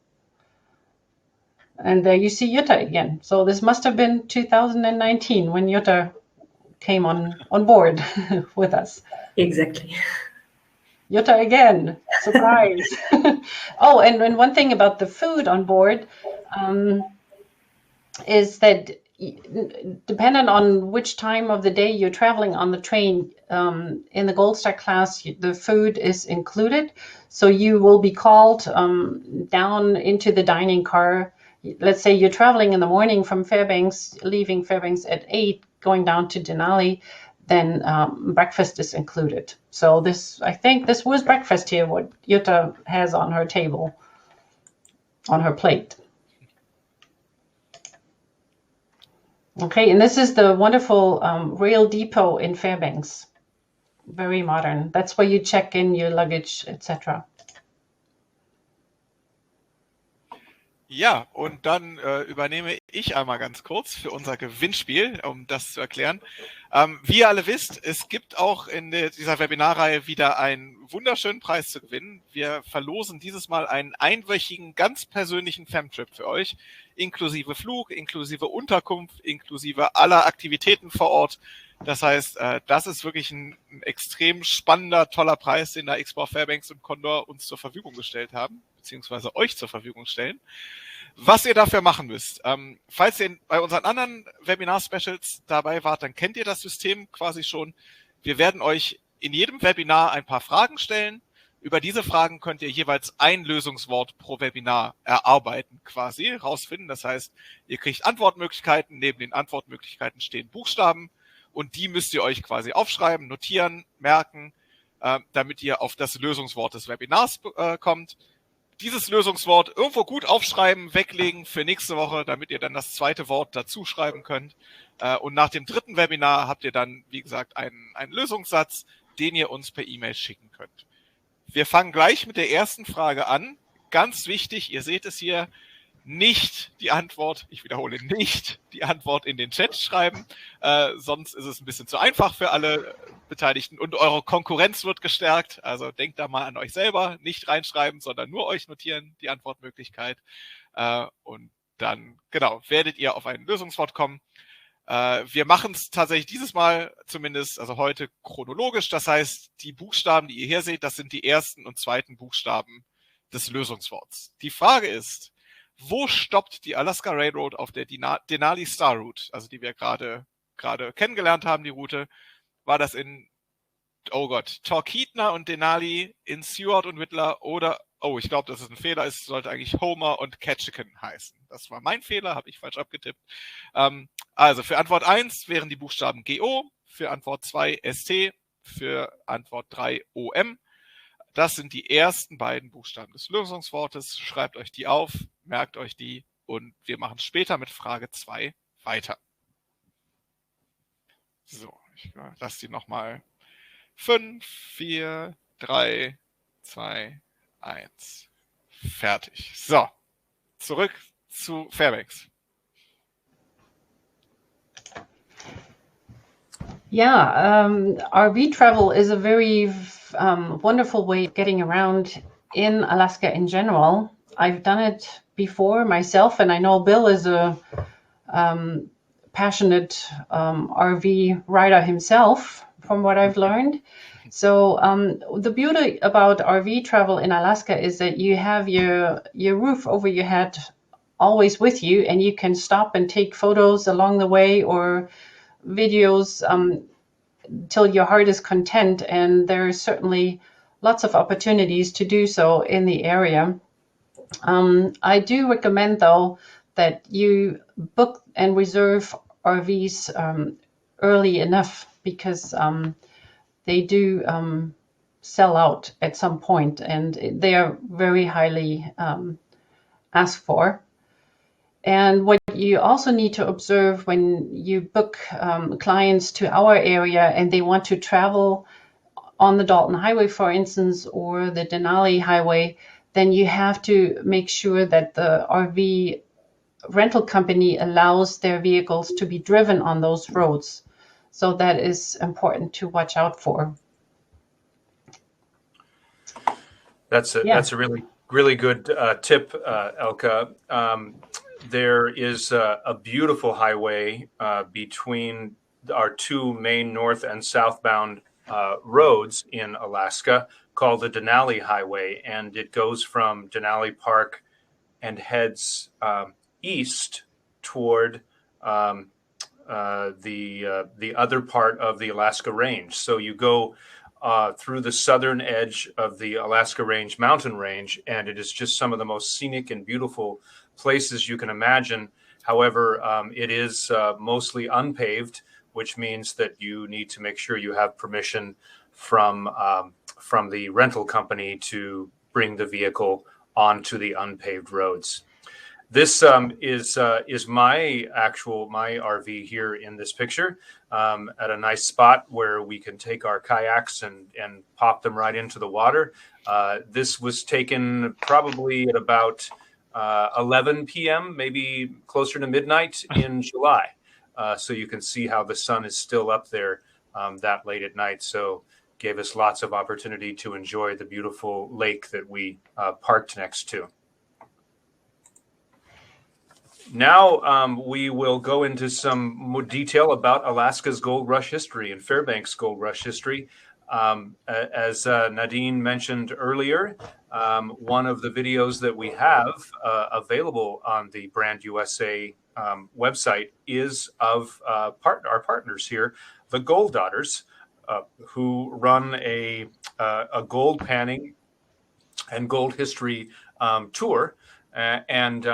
And there you see Jutta again. So this must have been 2019 when Jutta came on board with us. Exactly. Jutta again, surprise. Oh, and one thing about the food on board is that depending on which time of the day you're traveling on the train, in the Gold Star class, the food is included. So you will be called down into the dining car. Let's say you're traveling in the morning from Fairbanks, leaving Fairbanks at 8, going down to Denali, then breakfast is included. So I think this was breakfast here, what Jutta has on her table, on her plate. Okay, and this is the wonderful rail depot in Fairbanks. Very modern. That's where you check in your luggage, etc. Ja, und dann übernehme ich einmal ganz kurz für unser Gewinnspiel, um das zu erklären. Wie ihr alle wisst, es gibt auch in dieser Webinarreihe wieder einen wunderschönen Preis zu gewinnen. Wir verlosen dieses Mal einen einwöchigen, ganz persönlichen Femtrip für euch, inklusive Flug, inklusive Unterkunft, inklusive aller Aktivitäten vor Ort. Das heißt, das ist wirklich ein extrem spannender, toller Preis, den da Explore Fairbanks und Condor uns zur Verfügung gestellt haben, beziehungsweise euch zur Verfügung stellen. Was ihr dafür machen müsst, falls ihr bei unseren anderen Webinar-Specials dabei wart, dann kennt ihr das System quasi schon. Wir werden euch in jedem Webinar ein paar Fragen stellen. Über diese Fragen könnt ihr jeweils ein Lösungswort pro Webinar erarbeiten, quasi rausfinden. Das heißt, ihr kriegt Antwortmöglichkeiten, neben den Antwortmöglichkeiten stehen Buchstaben und die müsst ihr euch quasi aufschreiben, notieren, merken, damit ihr auf das Lösungswort des Webinars kommt. Dieses Lösungswort irgendwo gut aufschreiben, weglegen für nächste Woche, damit ihr dann das zweite Wort dazu schreiben könnt. Und nach dem dritten Webinar habt ihr dann, wie gesagt, einen Lösungssatz, den ihr uns per E-Mail schicken könnt. Wir fangen gleich mit der ersten Frage an. Ganz wichtig, ihr seht es hier, nicht die Antwort, ich wiederhole, nicht die Antwort in den Chat schreiben, sonst ist es ein bisschen zu einfach für alle Beteiligten und eure Konkurrenz wird gestärkt, also denkt da mal an euch selber, nicht reinschreiben, sondern nur euch notieren, die Antwortmöglichkeit und dann, genau, werdet ihr auf ein Lösungswort kommen. Wir machen es tatsächlich dieses Mal zumindest, also heute chronologisch, das heißt, die Buchstaben, die ihr hier seht, das sind die ersten und zweiten Buchstaben des Lösungsworts. Die Frage ist, wo stoppt die Alaska Railroad auf der Denali Star Route, also die wir gerade kennengelernt haben, die Route? War das in, oh Gott, Talkeetna und Denali, in Seward und Whittler oder, oh, ich glaube, das ist ein Fehler, es sollte eigentlich Homer und Ketchikan heißen. Das war mein Fehler, habe ich falsch abgetippt. Also für Antwort 1 wären die Buchstaben GO, für Antwort 2 ST, für Antwort 3 OM. Das sind die ersten beiden Buchstaben des Lösungswortes. Schreibt euch die auf, merkt euch die und wir machen später mit Frage 2 weiter. So, ich lasse die nochmal 5, 4, 3, 2, 1. Fertig. So, zurück zu Fairbanks. Yeah, RV travel is a very wonderful way of getting around in Alaska in general. I've done it before myself, and I know Bill is a passionate RV rider himself, from what I've learned. So the beauty about RV travel in Alaska is that you have your roof over your head always with you, and you can stop and take photos along the way or videos till your heart is content, and there's certainly lots of opportunities to do so in the area. I do recommend, though, that you book and reserve RVs early enough, because they do sell out at some point, and they are very highly asked for. And what you also need to observe when you book clients to our area and they want to travel on the Dalton Highway, for instance, or the Denali Highway, then you have to make sure that the RV rental company allows their vehicles to be driven on those roads. So that is important to watch out for. That's a really good tip, Elke. There is a beautiful highway between our two main north and southbound roads in Alaska called the Denali Highway, and it goes from Denali Park and heads east toward the other part of the Alaska Range. So you go through the southern edge of the Alaska Range mountain range, and it is just some of the most scenic and beautiful places you can imagine. However, it is mostly unpaved, which means that you need to make sure you have permission from the rental company to bring the vehicle onto the unpaved roads. This is my RV here in this picture at a nice spot where we can take our kayaks and pop them right into the water. This was taken probably at about 11 p.m., maybe closer to midnight in July. So you can see how the sun is still up there that late at night. So gave us lots of opportunity to enjoy the beautiful lake that we parked next to. Now we will go into some more detail about Alaska's gold rush history and Fairbanks gold rush history. As Nadine mentioned earlier, one of the videos that we have available on the Brand USA website is of our partners here, the Gold Daughters, who run a gold panning and gold history tour. And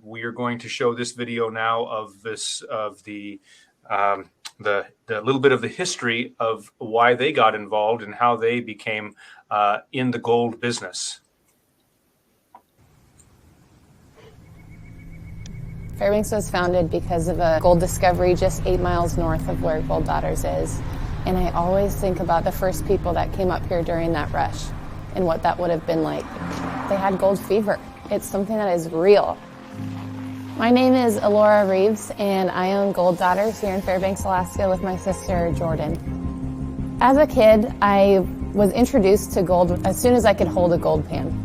we are going to show this video now of the little bit of the history of why they got involved and how they became in the gold business. Fairbanks was founded because of a gold discovery just 8 miles north of where Gold Daughters is. And I always think about the first people that came up here during that rush and what that would have been like. They had gold fever. It's something that is real. My name is Alora Reeves, and I own Gold Daughters here in Fairbanks, Alaska with my sister, Jordan. As a kid, I was introduced to gold as soon as I could hold a gold pan.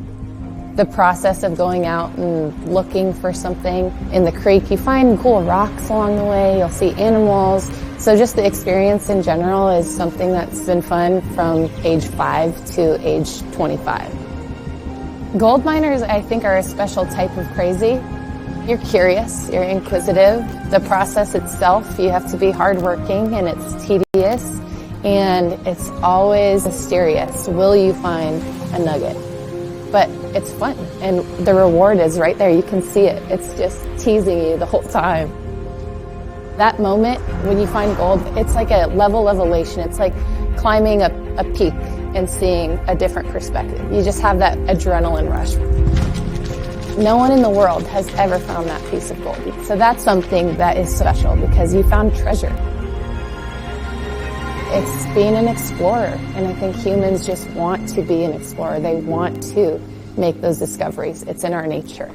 The process of going out and looking for something in the creek, you find cool rocks along the way, you'll see animals. So just the experience in general is something that's been fun from age 5 to age 25. Gold miners, I think, are a special type of crazy. You're curious, you're inquisitive. The process itself, you have to be hardworking and it's tedious and it's always mysterious. Will you find a nugget? But it's fun and the reward is right there. You can see it. It's just teasing you the whole time. That moment when you find gold, it's like a level of elation. It's like climbing a peak and seeing a different perspective. You just have that adrenaline rush. No one in the world has ever found that piece of gold. So that's something that is special because you found treasure. It's being an explorer, and I think humans just want to be an explorer. They want to make those discoveries. It's in our nature.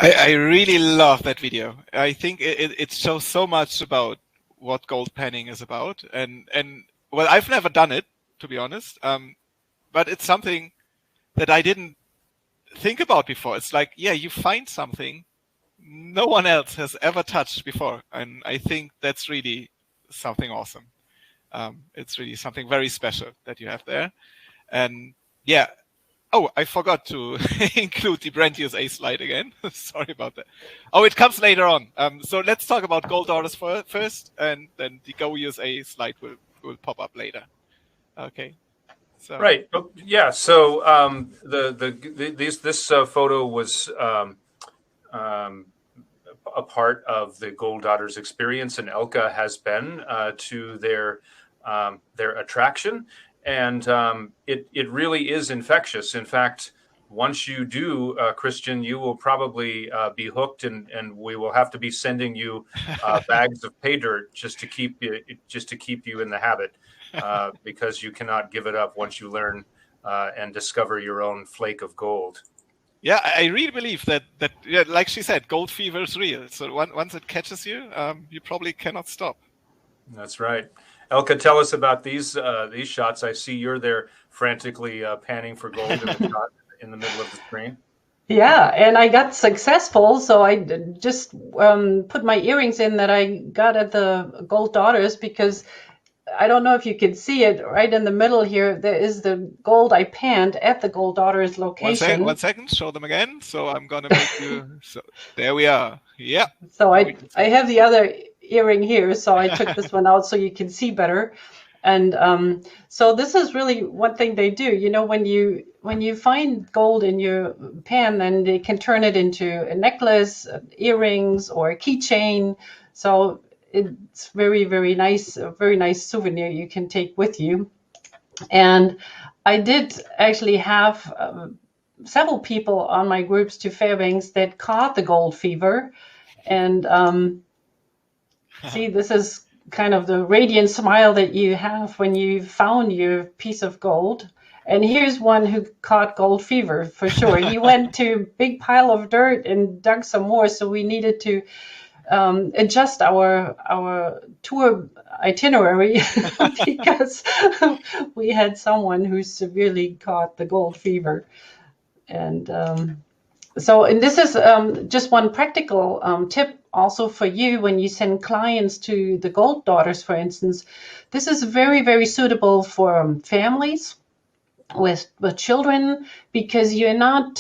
I really love that video. I think it shows so much about what gold panning is about. And well, I've never done it, to be honest. But it's something that I didn't think about before. It's like, yeah, you find something no one else has ever touched before. And I think that's really something awesome. It's really something very special that you have there. And yeah. Oh, I forgot to include the Brand USA slide again. Sorry about that. Oh, it comes later on. So let's talk about Gold Daughters first, and then the Go USA slide will pop up later. Okay. So. Right. Yeah. So this photo was a part of the Gold Daughters experience, and Elke has been to their attraction. And it really is infectious. In fact, once you do, Christian, you will probably be hooked, and we will have to be sending you bags of pay dirt just to keep you in the habit, because you cannot give it up once you learn and discover your own flake of gold. Yeah, I really believe that yeah, like she said, gold fever is real. So once it catches you, you probably cannot stop. That's right. Elke, tell us about these shots. I see you're there frantically panning for gold in the shot in the middle of the screen. Yeah, and I got successful. So I just put my earrings in that I got at the Gold Daughters, because I don't know if you can see it right in the middle here. There is the gold I panned at the Gold Daughters location. One second. Show them again. So I'm going to make you. So there we are. Yeah. So I have the other earring here, so I took this one out so you can see better. And so this is really one thing they do. You know, when you find gold in your pan, then they can turn it into a necklace, earrings, or a keychain. So it's very, very nice, a very nice souvenir you can take with you. And I did actually have several people on my groups to Fairbanks that caught the gold fever. And see, this is kind of the radiant smile that you have when you found your piece of gold. And here's one who caught gold fever for sure. He went to a big pile of dirt and dug some more, so we needed to adjust our tour itinerary because we had someone who severely caught the gold fever. And and this is just one practical tip also for you when you send clients to the Gold Daughters, for instance. This is very, very suitable for families with children, because you're not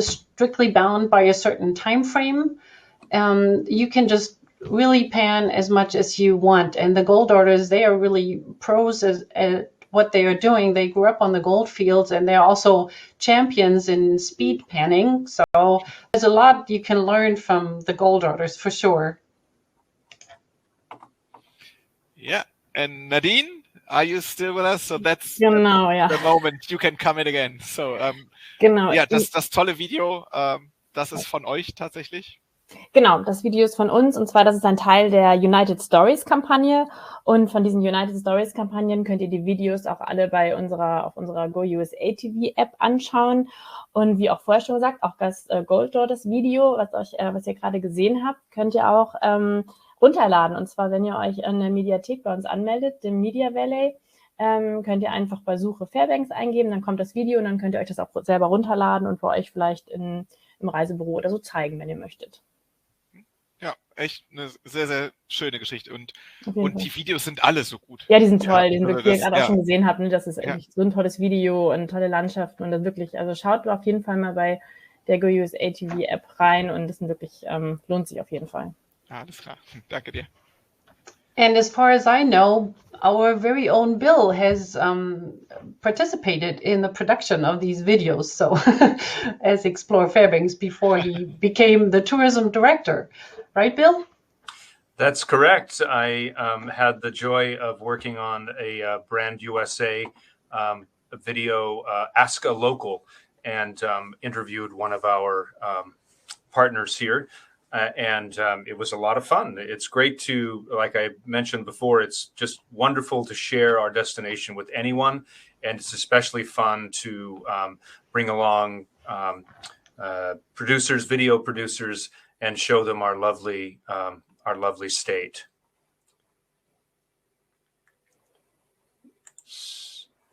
strictly bound by a certain time frame. You can just really pan as much as you want. And the Gold Daughters, they are really pros at what they are doing. They grew up on the gold fields, and they're also champions in speed panning. So there's a lot you can learn from the Gold Daughters for sure. Yeah. And Nadine, are you still with us? So that's Genau, ja. the moment you can come in again. So Genau. ja, das tolle Video, das ist von euch tatsächlich. Genau, das Video ist von uns, und zwar das ist ein Teil der United Stories Kampagne, und von diesen United Stories Kampagnen könnt ihr die Videos auch alle auf unserer Go USA TV App anschauen, und wie auch vorher schon gesagt, auch das Gold Daughters Video, was ihr gerade gesehen habt, könnt ihr auch runterladen, und zwar wenn ihr euch an der Mediathek bei uns anmeldet, dem Media Valley, könnt ihr einfach bei Suche Fairbanks eingeben, dann kommt das Video und dann könnt ihr euch das auch selber runterladen und bei euch vielleicht im Reisebüro oder so zeigen, wenn ihr möchtet. Ja, echt eine sehr, sehr schöne Geschichte. Und die Videos sind alle so gut. Ja, die sind toll. Die sind wirklich, wie ihr gerade auch ja. schon gesehen habt, ne? Das ist echt so ein tolles Video und tolle Landschaften. Und das wirklich, also schaut auf jeden Fall mal bei der Go USA TV App rein. Und das sind wirklich, lohnt sich auf jeden Fall. Alles klar. Danke dir. And as far as I know, our very own Bill has participated in the production of these videos. So as Explore Fairbanks before he became the tourism director. Right, Bill? That's correct. I had the joy of working on a Brand USA video, Ask a Local, and interviewed one of our partners here. And it was a lot of fun. It's great to, like I mentioned before, it's just wonderful to share our destination with anyone. And it's especially fun to bring along video producers, and show them our lovely state.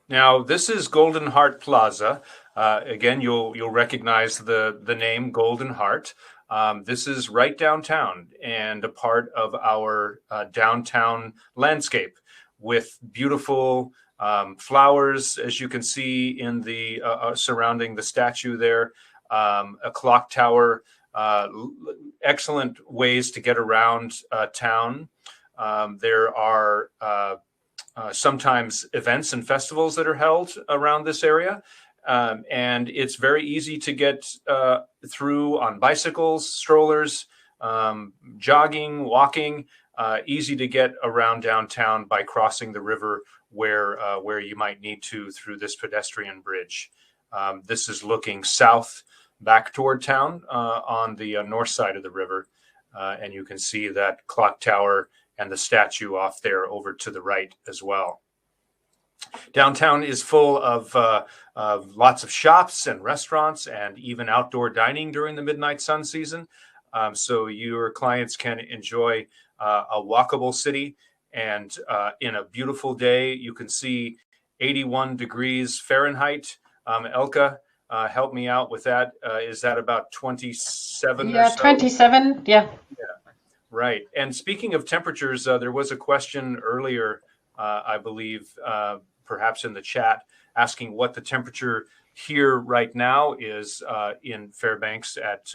Now, this is Golden Heart Plaza. Again, you'll recognize the name Golden Heart. This is right downtown and a part of our downtown landscape with beautiful flowers, as you can see in the surrounding the statue there, a clock tower, excellent ways to get around town. There are sometimes events and festivals that are held around this area. And it's very easy to get through on bicycles, strollers, jogging, walking, easy to get around downtown by crossing the river where you might need to through this pedestrian bridge. This is looking south back toward town on the north side of the river. And you can see that clock tower and the statue off there over to the right as well. Downtown is full of lots of shops and restaurants and even outdoor dining during the midnight sun season. So your clients can enjoy a walkable city. And in a beautiful day, you can see 81 degrees Fahrenheit. Elke, help me out with that. Is that about 27 or so? Yeah, 27, yeah. Right. And speaking of temperatures, there was a question earlier, I believe, perhaps in the chat, asking what the temperature here right now is in Fairbanks at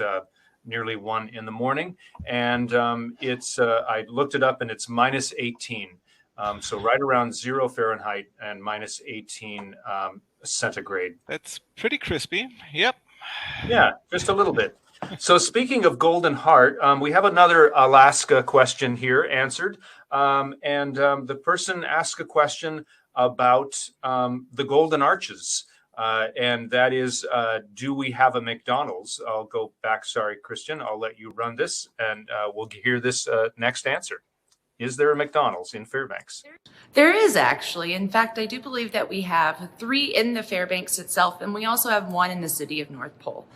nearly 1 in the morning. And it's I looked it up and it's minus 18. So right around 0 Fahrenheit and minus 18 centigrade. That's pretty crispy. Yep. Yeah, just a little bit. So speaking of Golden Heart, we have another Alaska question here answered. And the person asked a question about the Golden Arches. And that is, do we have a McDonald's? I'll go back. Sorry, Christian, I'll let you run this and we'll hear this next answer. Is there a McDonald's in Fairbanks? There is actually. In fact, I do believe that we have 3 in the Fairbanks itself, and we also have 1 in the city of North Pole.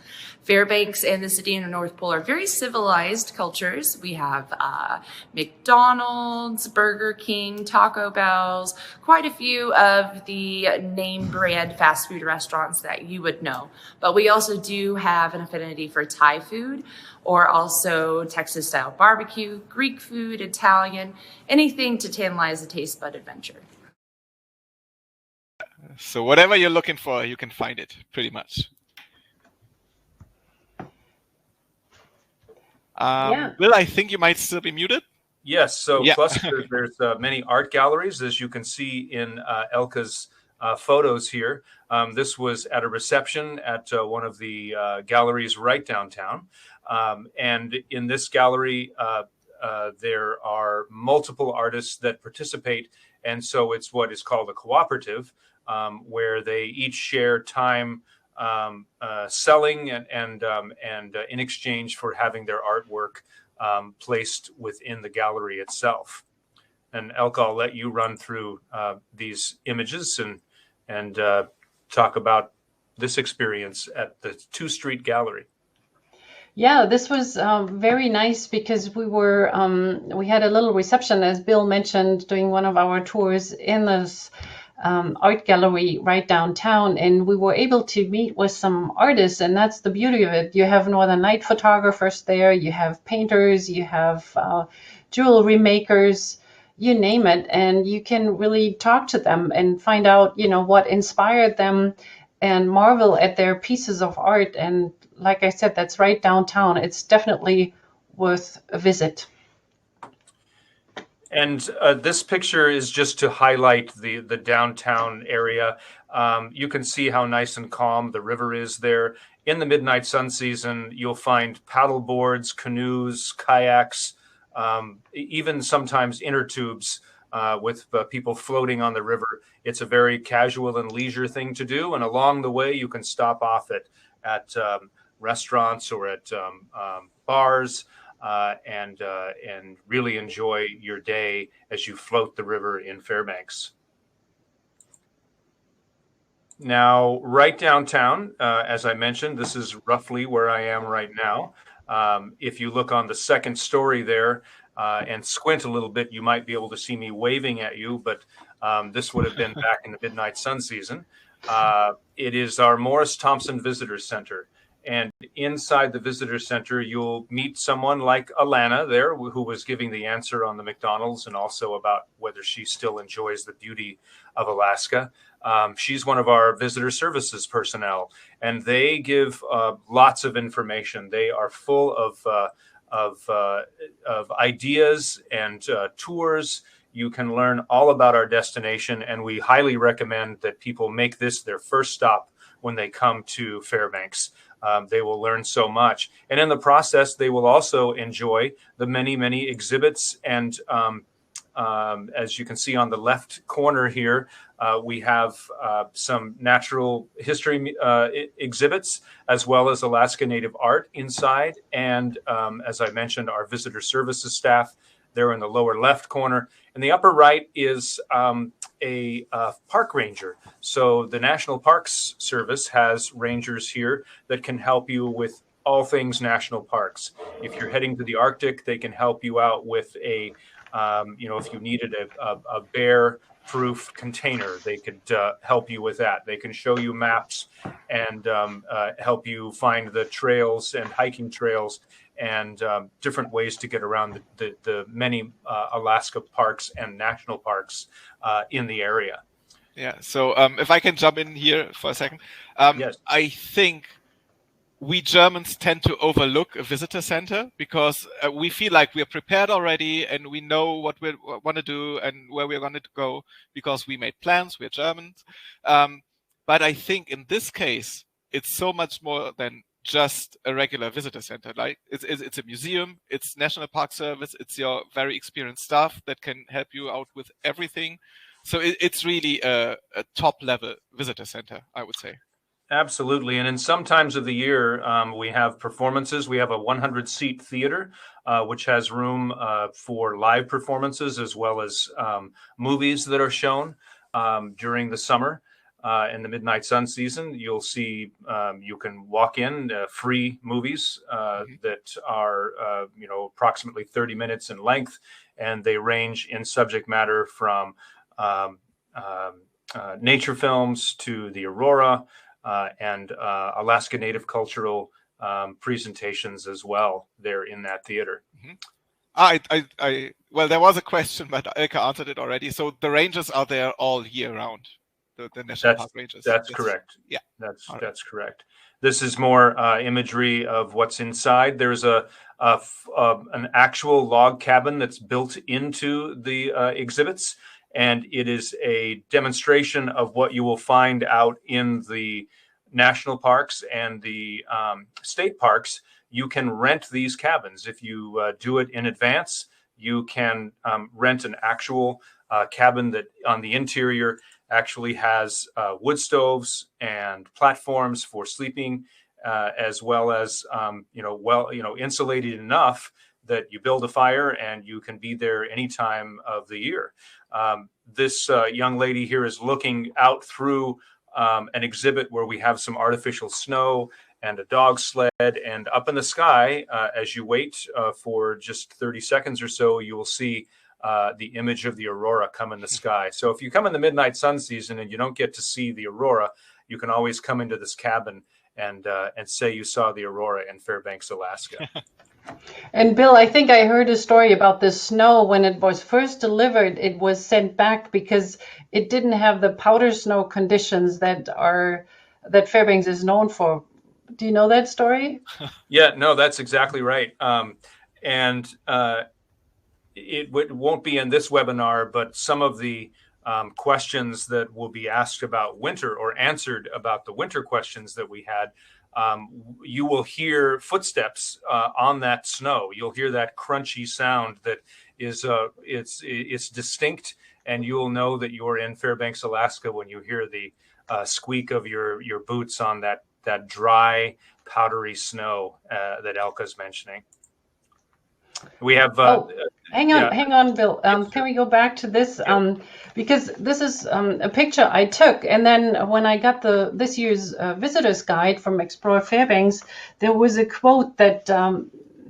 Fairbanks and the city of North Pole are very civilized cultures. We have McDonald's, Burger King, Taco Bells, quite a few of the name brand fast food restaurants that you would know. But we also do have an affinity for Thai food, or also Texas-style barbecue, Greek food, Italian, anything to tantalize the taste bud adventure. So whatever you're looking for, you can find it, pretty much. Will, I think you might still be muted. Yes, so plus there's many art galleries, as you can see in Elke's photos here. This was at a reception at one of the galleries right downtown. And in this gallery, there are multiple artists that participate. And so it's what is called a cooperative, where they each share time selling and in exchange for having their artwork placed within the gallery itself. And Elke, I'll let you run through these images and talk about this experience at the 2 Street Gallery. Yeah, this was very nice because we had a little reception, as Bill mentioned, doing one of our tours in this art gallery right downtown, and we were able to meet with some artists, and that's the beauty of it. You have Northern Light photographers there, you have painters, you have jewelry makers, you name it, and you can really talk to them and find out, what inspired them and marvel at their pieces of art. And like I said, that's right downtown. It's definitely worth a visit. And this picture is just to highlight the downtown area. You can see how nice and calm the river is there. In the midnight sun season, you'll find paddle boards, canoes, kayaks, even sometimes inner tubes with people floating on the river. It's a very casual and leisure thing to do. And along the way, you can stop off at restaurants or at bars and really enjoy your day as you float the river in Fairbanks. Now, right downtown, as I mentioned, this is roughly where I am right now. If you look on the second story there and squint a little bit, you might be able to see me waving at you, but this would have been back in the midnight sun season. It is our Morris Thompson Visitor Center. And inside the visitor center, you'll meet someone like Alana there, who was giving the answer on the McDonald's and also about whether she still enjoys the beauty of Alaska. She's one of our visitor services personnel, and they give lots of information. They are full of ideas and tours. You can learn all about our destination, and we highly recommend that people make this their first stop when they come to Fairbanks. They will learn so much. And in the process, they will also enjoy the many, many exhibits. And as you can see on the left corner here, we have some natural history exhibits, as well as Alaska Native art inside. And as I mentioned, our visitor services staff there in the lower left corner. In the upper right is a park ranger. So the National Parks Service has rangers here that can help you with all things national parks. If you're heading to the Arctic, they can help you out with if you needed a bear-proof container, they could help you with that. They can show you maps and help you find the trails and hiking trails and different ways to get around the many Alaska parks and national parks in the area. Yeah, so if I can jump in here for a second. Yes. I think we Germans tend to overlook a visitor center because we feel like we're prepared already and we know what we want to do and where we're going to go because we made plans, we're Germans. But I think in this case, it's so much more than just a regular visitor center. Like it's a museum, it's National Park Service, it's your very experienced staff that can help you out with everything. So it's really a top level visitor center, I would say. Absolutely. And in some times of the year, we have performances. We have a 100-seat theater, which has room for live performances as well as movies that are shown during the summer. In the Midnight Sun season, you'll see you can walk in free movies that are approximately 30 minutes in length, and they range in subject matter from nature films to the aurora and Alaska Native cultural presentations as well. There in that theater. Well, there was a question, but Elke answered it already. So the rangers are there all year round. The national park rangers. That's correct. Yeah, that's correct. This is more imagery of what's inside. There's an actual log cabin that's built into the exhibits, and it is a demonstration of what you will find out in the national parks and the state parks. You can rent these cabins. If you do it in advance, you can rent an actual cabin that on the interior actually has wood stoves and platforms for sleeping, as well as insulated enough that you build a fire and you can be there any time of the year. This young lady here is looking out through an exhibit where we have some artificial snow and a dog sled, and up in the sky, as you wait for just 30 seconds or so, you will see the image of the aurora come in the sky. So if you come in the Midnight Sun season and you don't get to see the aurora, you can always come into this cabin and say you saw the aurora in Fairbanks, Alaska. And Bill, I think I heard a story about the snow. When it was first delivered, it was sent back because it didn't have the powder snow conditions that Fairbanks is known for. Do you know that story? Yeah, no, that's exactly right. It won't be in this webinar, but some of the questions that will be asked about winter or answered about the winter questions that we had, you will hear footsteps on that snow. You'll hear that crunchy sound that is it's distinct, and you will know that you're in Fairbanks, Alaska when you hear the squeak of your boots on that dry, powdery snow that Elke's mentioning. We have. Hang on, Bill. Can we go back to this? Because this is a picture I took, and then when I got this year's visitor's guide from Explore Fairbanks, there was a quote that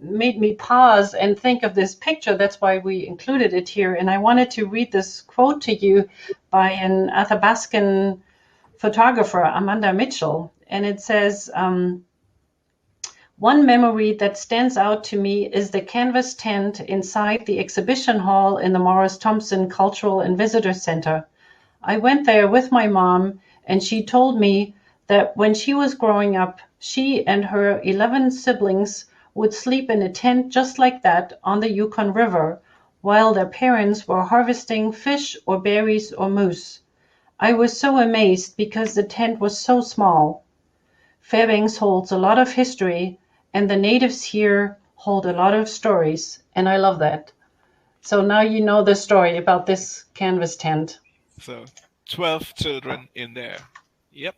made me pause and think of this picture. That's why we included it here. And I wanted to read this quote to you by an Athabascan photographer, Amanda Mitchell, and it says. One memory that stands out to me is the canvas tent inside the exhibition hall in the Morris Thompson Cultural and Visitor Center. I went there with my mom, and she told me that when she was growing up, she and her 11 siblings would sleep in a tent just like that on the Yukon River, while their parents were harvesting fish or berries or moose. I was so amazed because the tent was so small. Fairbanks holds a lot of history, and the natives here hold a lot of stories, and I love that. So now you know the story about this canvas tent. So 12 children in there. Yep.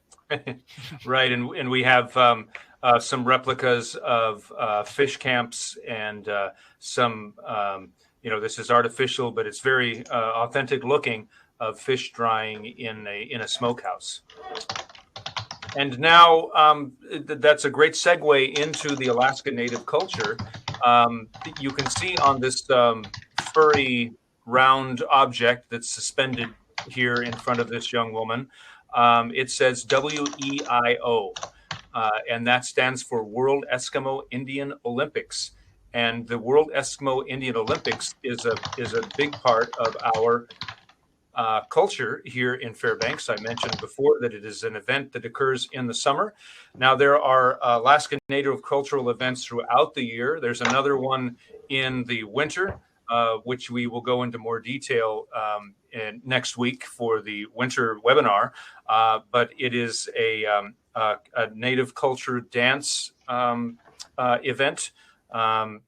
Right, and we have some replicas of fish camps and some, this is artificial, but it's very authentic looking of fish drying in a smokehouse. And now that's a great segue into the Alaska Native culture. You can see on this furry round object that's suspended here in front of this young woman, it says WEIO, and that stands for World Eskimo Indian Olympics. And the World Eskimo Indian Olympics is a big part of our culture here in Fairbanks. I mentioned before that it is an event that occurs in the summer. Now, there are Alaska Native cultural events throughout the year. There's another one in the winter, which we will go into more detail next week for the winter webinar. But it is a Native culture dance event. And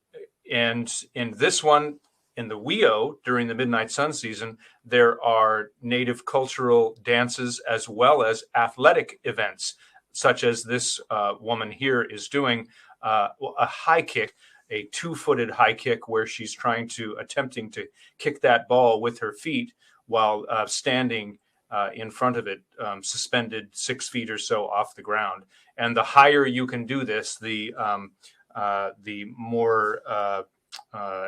in this one, in the WEO, during the Midnight Sun season, there are Native cultural dances as well as athletic events. such as this woman here is doing, a high kick, a 2-footed high kick where she's attempting to kick that ball with her feet while standing in front of it, suspended 6 feet or so off the ground. And the higher you can do this, the more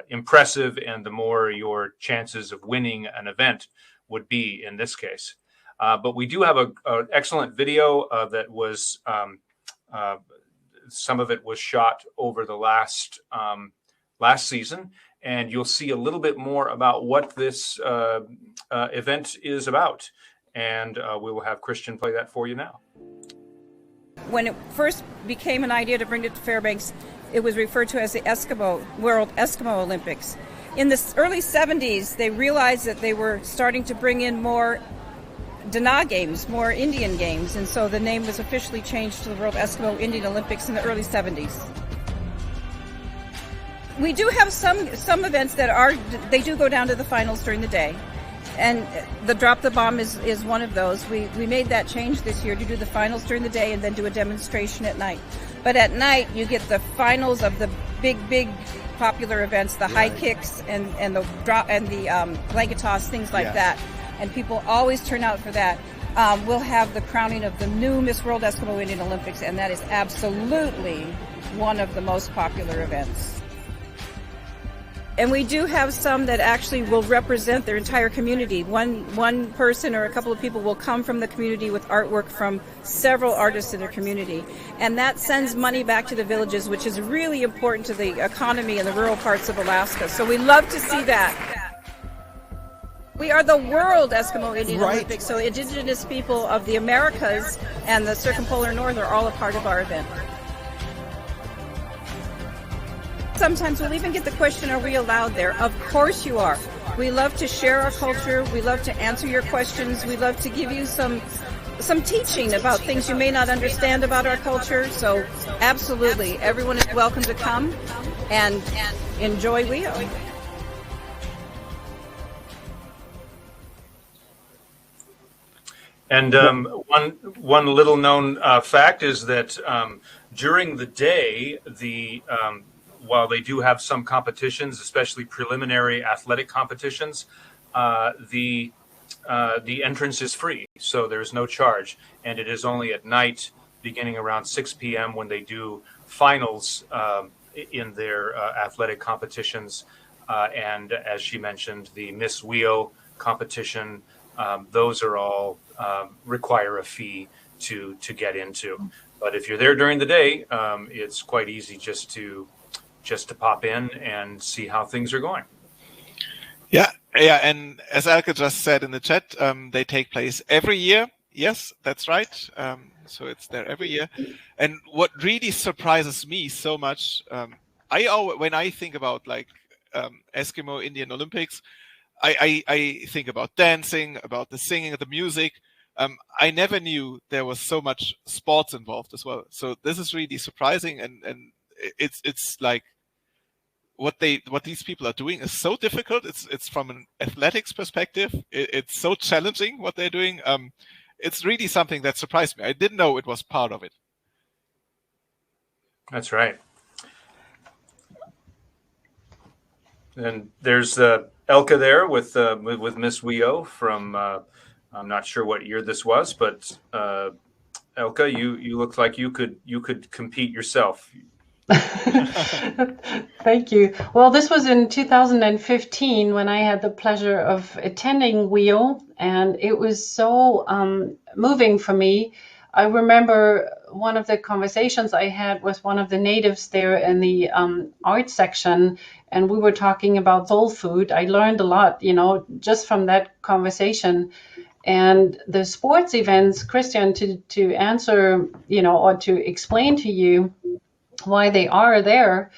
impressive and the more your chances of winning an event would be in this case. But we do have an excellent video that was, some of it was shot over the last season, and you'll see a little bit more about what this event is about. And we will have Christian play that for you now. When it first became an idea to bring it to Fairbanks, it was referred to as the World Eskimo Olympics. In the early 70s, they realized that they were starting to bring in more Dana games, more Indian games, and so the name was officially changed to the World Eskimo Indian Olympics in the early 70s. We do have some events they do go down to the finals during the day. And the Drop the Bomb is one of those. We made that change this year to do the finals during the day and then do a demonstration at night. But at night, you get the finals of the big popular events, the high kicks and the drop and the blanket toss, things like that. And people always turn out for that. We'll have the crowning of the new Miss World Eskimo Indian Olympics, and that is absolutely one of the most popular events. And we do have some that actually will represent their entire community. One person or a couple of people will come from the community with artwork from several artists in their community. And that sends money back to the villages, which is really important to the economy in the rural parts of Alaska. So we love to see that. We are the World Eskimo Indian Olympics, so indigenous people of the Americas and the circumpolar north are all a part of our event. Sometimes we'll even get the question, are we allowed there? Of course you are. We love to share our culture. We love to answer your questions. We love to give you some teaching about things you may not understand about our culture. So absolutely, everyone is welcome to come and enjoy WIO. And one little known fact is that during the day, while they do have some competitions, especially preliminary athletic competitions, the entrance is free, so there's no charge. And it is only at night, beginning around 6 p.m., when they do finals in their athletic competitions. And as she mentioned, the Miss WIO competition, those are all require a fee to get into. But if you're there during the day, it's quite easy just to pop in and see how things are going. Yeah, and as Elke just said in the chat, they take place every year. Yes, that's right. So it's there every year. And what really surprises me so much, when I think about like Eskimo Indian Olympics, I think about dancing, about the singing, the music. I never knew there was so much sports involved as well. So this is really surprising, and it's like what these people are doing is so difficult. It's from an athletics perspective. It's so challenging what they're doing. It's really something that surprised me. I didn't know it was part of it. That's right. And there's Elke there with Miss WIO from I'm not sure what year this was, but Elke, you look like you could compete yourself. Thank you. Well, this was in 2015 when I had the pleasure of attending WIO, and it was so moving for me. I remember one of the conversations I had with one of the natives there in the art section, and we were talking about soul food. I learned a lot, just from that conversation. And the sports events, Christian, to answer, or to explain to you why they are there,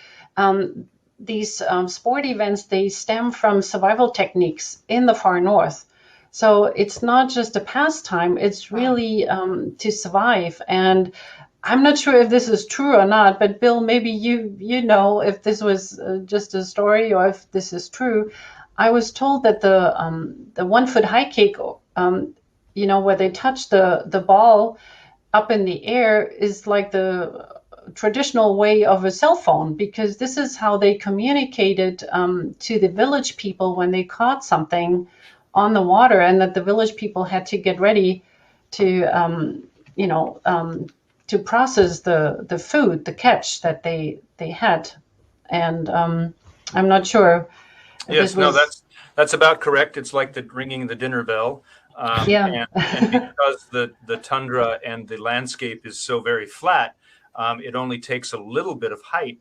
these sport events, they stem from survival techniques in the far north. So it's not just a pastime, it's really to survive. And I'm not sure if this is true or not, but Bill, maybe you know if this was just a story or if this is true. I was told that the 1 foot high kick, where they touch the ball, up in the air is like the traditional way of a cell phone, because this is how they communicated to the village people when they caught something on the water, and that the village people had to get ready to to process the food, the catch that they had. And I'm not sure. Yes, no, that's about correct. It's like ringing the dinner bell. Yeah. And because the tundra and the landscape is so very flat, it only takes a little bit of height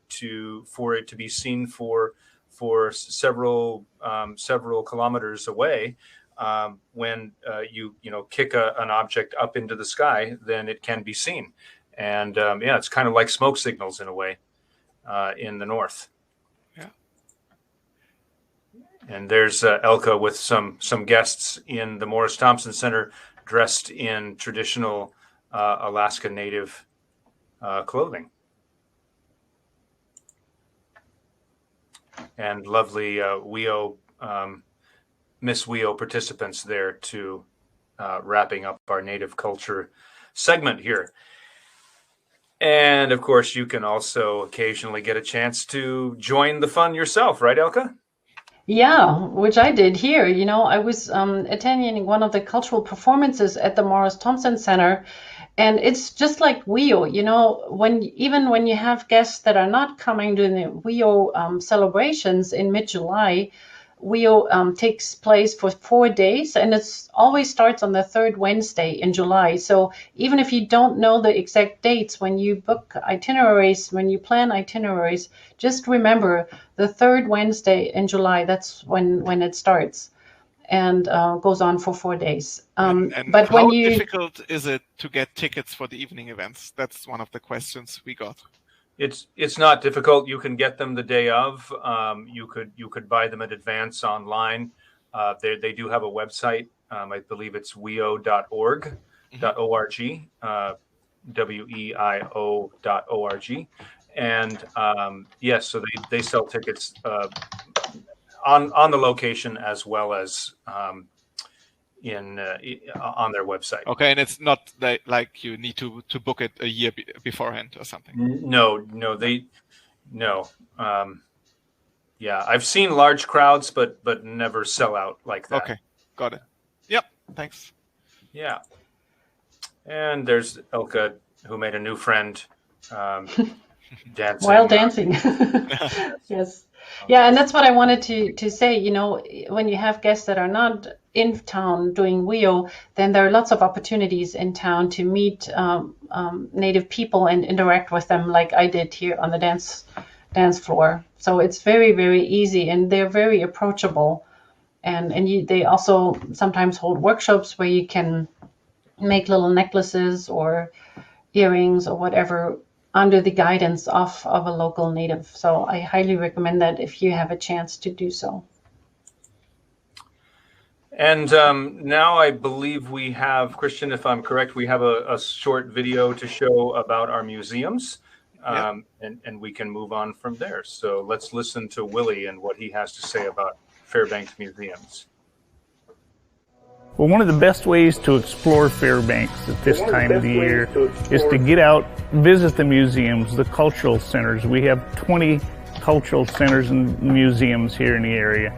for it to be seen for several kilometers away. When you kick an object up into the sky, then it can be seen. And it's kind of like smoke signals in a way in the north. Yeah. And there's Elke with some guests in the Morris Thompson Center dressed in traditional Alaska Native clothing. And lovely WEO, Miss WEO participants there to wrapping up our Native culture segment here. And of course, you can also occasionally get a chance to join the fun yourself, right, Elke? Yeah, which I did here. I was attending one of the cultural performances at the Morris Thompson Center, and it's just like WEO. When you have guests that are not coming to the WEO celebrations in mid-July, WEO takes place for 4 days, and it always starts on the third Wednesday in July. So even if you don't know the exact dates when you book itineraries, when you plan itineraries, just remember the third Wednesday in July. That's when it starts, and goes on for 4 days. But how difficult is it to get tickets for the evening events? That's one of the questions we got. It's not difficult. You can get them the day of. You could buy them in advance online. They do have a website. I believe it's weo.org, .org, WEIO.org. And yes, so they sell tickets on the location as well as on their website. Okay, and it's not like you need to book it a year beforehand or something. No. Yeah, I've seen large crowds, but never sell out like that. Okay, got it. Yep, thanks. Yeah, and there's Elke, who made a new friend, dancing. While dancing. Yes. Yeah, and that's what I wanted to say. When you have guests that are not in town doing WEO, then there are lots of opportunities in town to meet Native people and interact with them, like I did here on the dance floor. So it's very, very easy, and they're very approachable. And they also sometimes hold workshops where you can make little necklaces or earrings or whatever under the guidance of a local Native. So I highly recommend that if you have a chance to do so. And now I believe we have, Christian, if I'm correct, we have a short video to show about our museums, and we can move on from there. So let's listen to Willie and what he has to say about Fairbanks museums. Well, one of the best ways to explore Fairbanks at this time of the year is to get out, visit the museums, the cultural centers. We have 20 cultural centers and museums here in the area.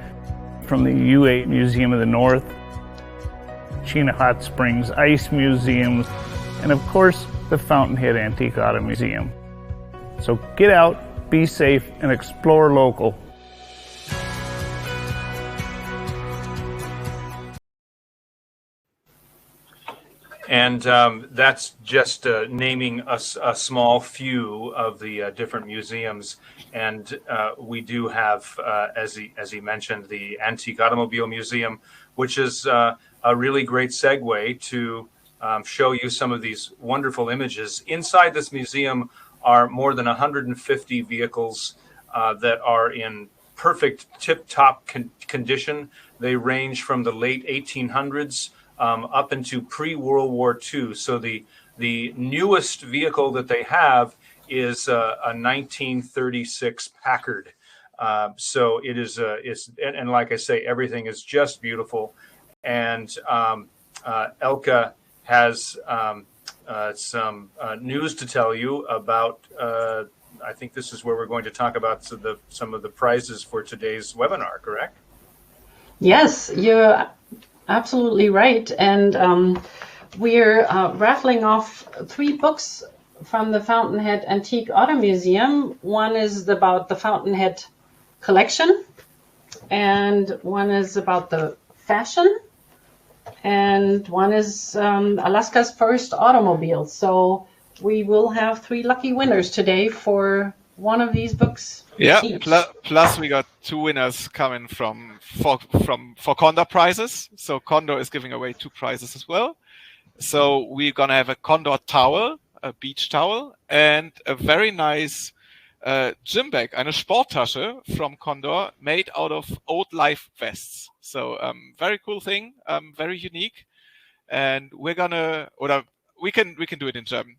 From the U8 Museum of the North, Chena Hot Springs Ice Museums, and of course the Fountainhead Antique Auto Museum. So get out, be safe, and explore local. And that's just naming a small few of the different museums. And we do have, as he mentioned, the Antique Automobile Museum, which is a really great segue to show you some of these wonderful images. Inside this museum are more than 150 vehicles that are in perfect tip-top condition. They range from the late 1800s up into pre-World War II. So the newest vehicle that they have is a 1936 Packard. So it is, and like I say, everything is just beautiful. And Elke has some news to tell you about. I think this is where we're going to talk about some of the prizes for today's webinar, correct? Yes, you're absolutely right. And we're raffling off 3 books from the Fountainhead Antique Auto Museum. One is about the Fountainhead collection, and one is about the fashion, and one is Alaska's first automobile. So we will have 3 lucky winners today for one of these books. Yeah, plus we got 2 winners coming for Condor prizes. So Condor is giving away 2 prizes as well. So we're going to have a Condor towel, a beach towel, and a very nice gym bag, eine Sporttasche from Condor made out of old life vests. So very cool thing, very unique. And we're gonna, oder we can do it in German.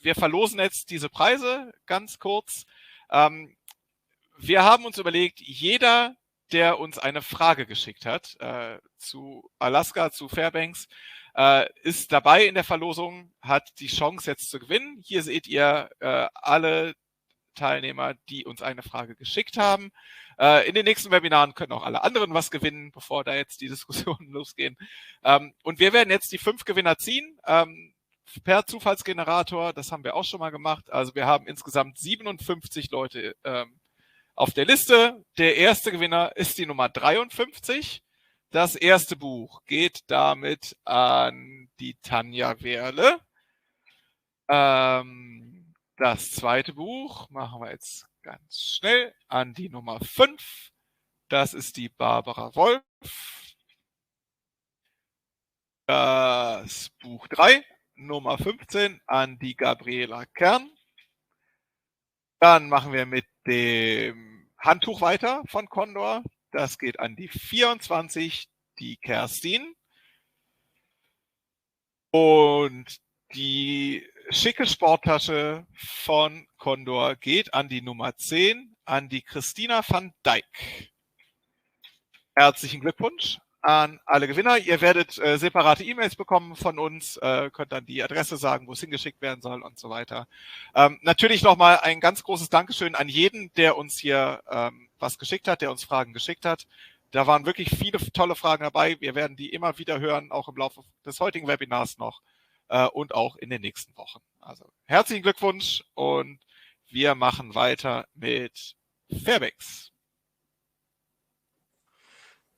Wir verlosen jetzt diese Preise ganz kurz. Wir haben uns überlegt, jeder, der uns eine Frage geschickt hat zu Alaska, zu Fairbanks, ist dabei in der Verlosung, hat die Chance jetzt zu gewinnen. Hier seht ihr alle Teilnehmer, die uns eine Frage geschickt haben. In den nächsten Webinaren können auch alle anderen was gewinnen, bevor da jetzt die Diskussionen losgehen. Und wir werden jetzt die 5 Gewinner ziehen, per Zufallsgenerator. Das haben wir auch schon mal gemacht. Also wir haben insgesamt 57 Leute auf der Liste. Der erste Gewinner ist die Nummer 53. Das erste Buch geht damit an die Tanja Werle. Das zweite Buch machen wir jetzt ganz schnell an die Nummer 5. Das ist die Barbara Wolf. Das Buch 3, Nummer 15, an die Gabriela Kern. Dann machen wir mit dem Handtuch weiter von Condor. Das geht an die 24, die Kerstin. Und die schicke Sporttasche von Condor geht an die Nummer 10, an die Christina van Dijk. Herzlichen Glückwunsch an alle Gewinner. Ihr werdet separate E-Mails bekommen von uns, könnt dann die Adresse sagen, wo es hingeschickt werden soll und so weiter. Natürlich nochmal ein ganz großes Dankeschön an jeden, der uns hier was geschickt hat, der uns Fragen geschickt hat. Da waren wirklich viele tolle Fragen dabei. Wir werden die immer wieder hören, auch im Laufe des heutigen Webinars noch und auch in den nächsten Wochen. Also herzlichen Glückwunsch und wir machen weiter mit Fairbanks.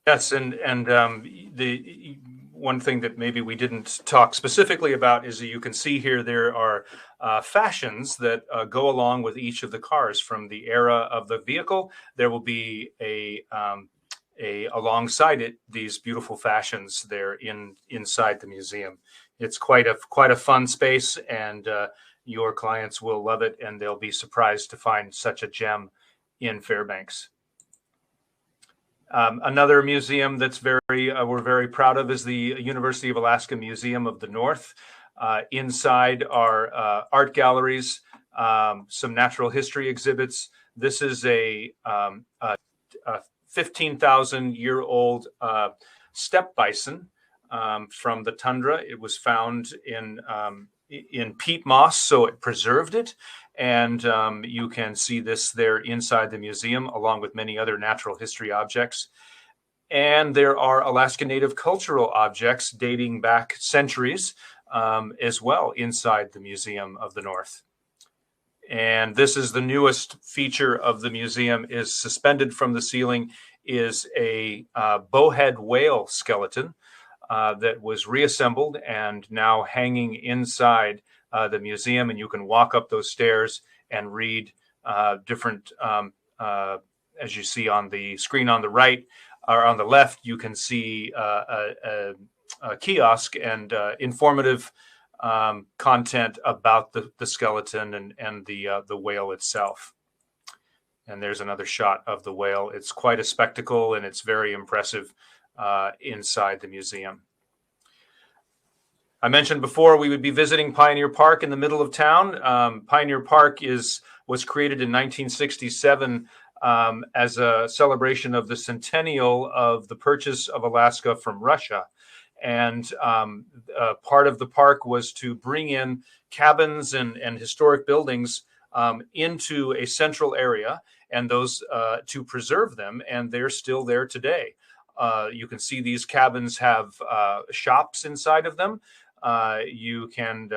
Yes, and the one thing that maybe we didn't talk specifically about is that you can see here there are fashions that go along with each of the cars from the era of the vehicle. There will be a alongside it these beautiful fashions there inside the museum. It's quite a fun space, and your clients will love it, and they'll be surprised to find such a gem in Fairbanks. Another museum that's we're very proud of is the University of Alaska Museum of the North. Inside are art galleries, some natural history exhibits. This is a 15,000-year-old steppe bison from the tundra. It was found in peat moss, so it preserved it. And you can see this there inside the museum, along with many other natural history objects. And there are Alaska Native cultural objects dating back centuries as well inside the Museum of the North. And this is the newest feature of the museum, is suspended from the ceiling is a bowhead whale skeleton that was reassembled and now hanging inside the museum, and you can walk up those stairs and read different, as you see on the screen on the right or on the left, you can see a kiosk and informative content about the skeleton and the whale itself. And there's another shot of the whale. It's quite a spectacle, and it's very impressive inside the museum. I mentioned before we would be visiting Pioneer Park in the middle of town. Pioneer Park was created in 1967 as a celebration of the centennial of the purchase of Alaska from Russia. and part of the park was to bring in cabins and historic buildings into a central area, and those to preserve them, and they're still there today. You can see these cabins have shops inside of them. You can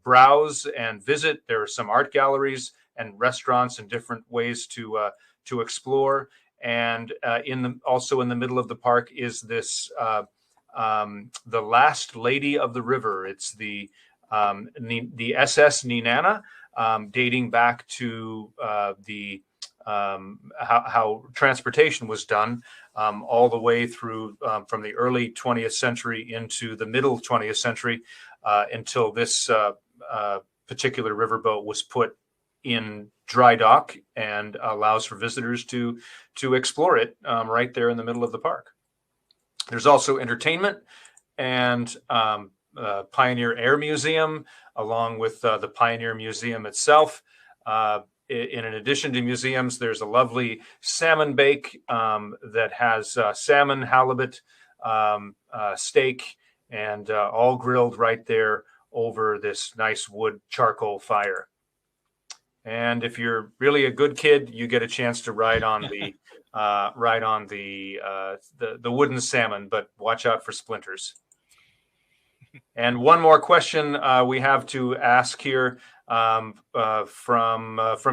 browse and visit. There are some art galleries and restaurants and different ways to explore. And also in the middle of the park is this the Last Lady of the River. It's the SS Nenana, dating back to how transportation was done all the way through from the early 20th century into the middle 20th century until this particular riverboat was put in dry dock and allows for visitors to explore it right there in the middle of the park. There's also entertainment and Pioneer Air Museum, along with the Pioneer Museum itself. In addition to museums, there's a lovely salmon bake that has salmon, halibut, steak, and all grilled right there over this nice wood charcoal fire. And if you're really a good kid, you get a chance to ride on the the wooden salmon, but watch out for splinters. And one more question we have to ask here from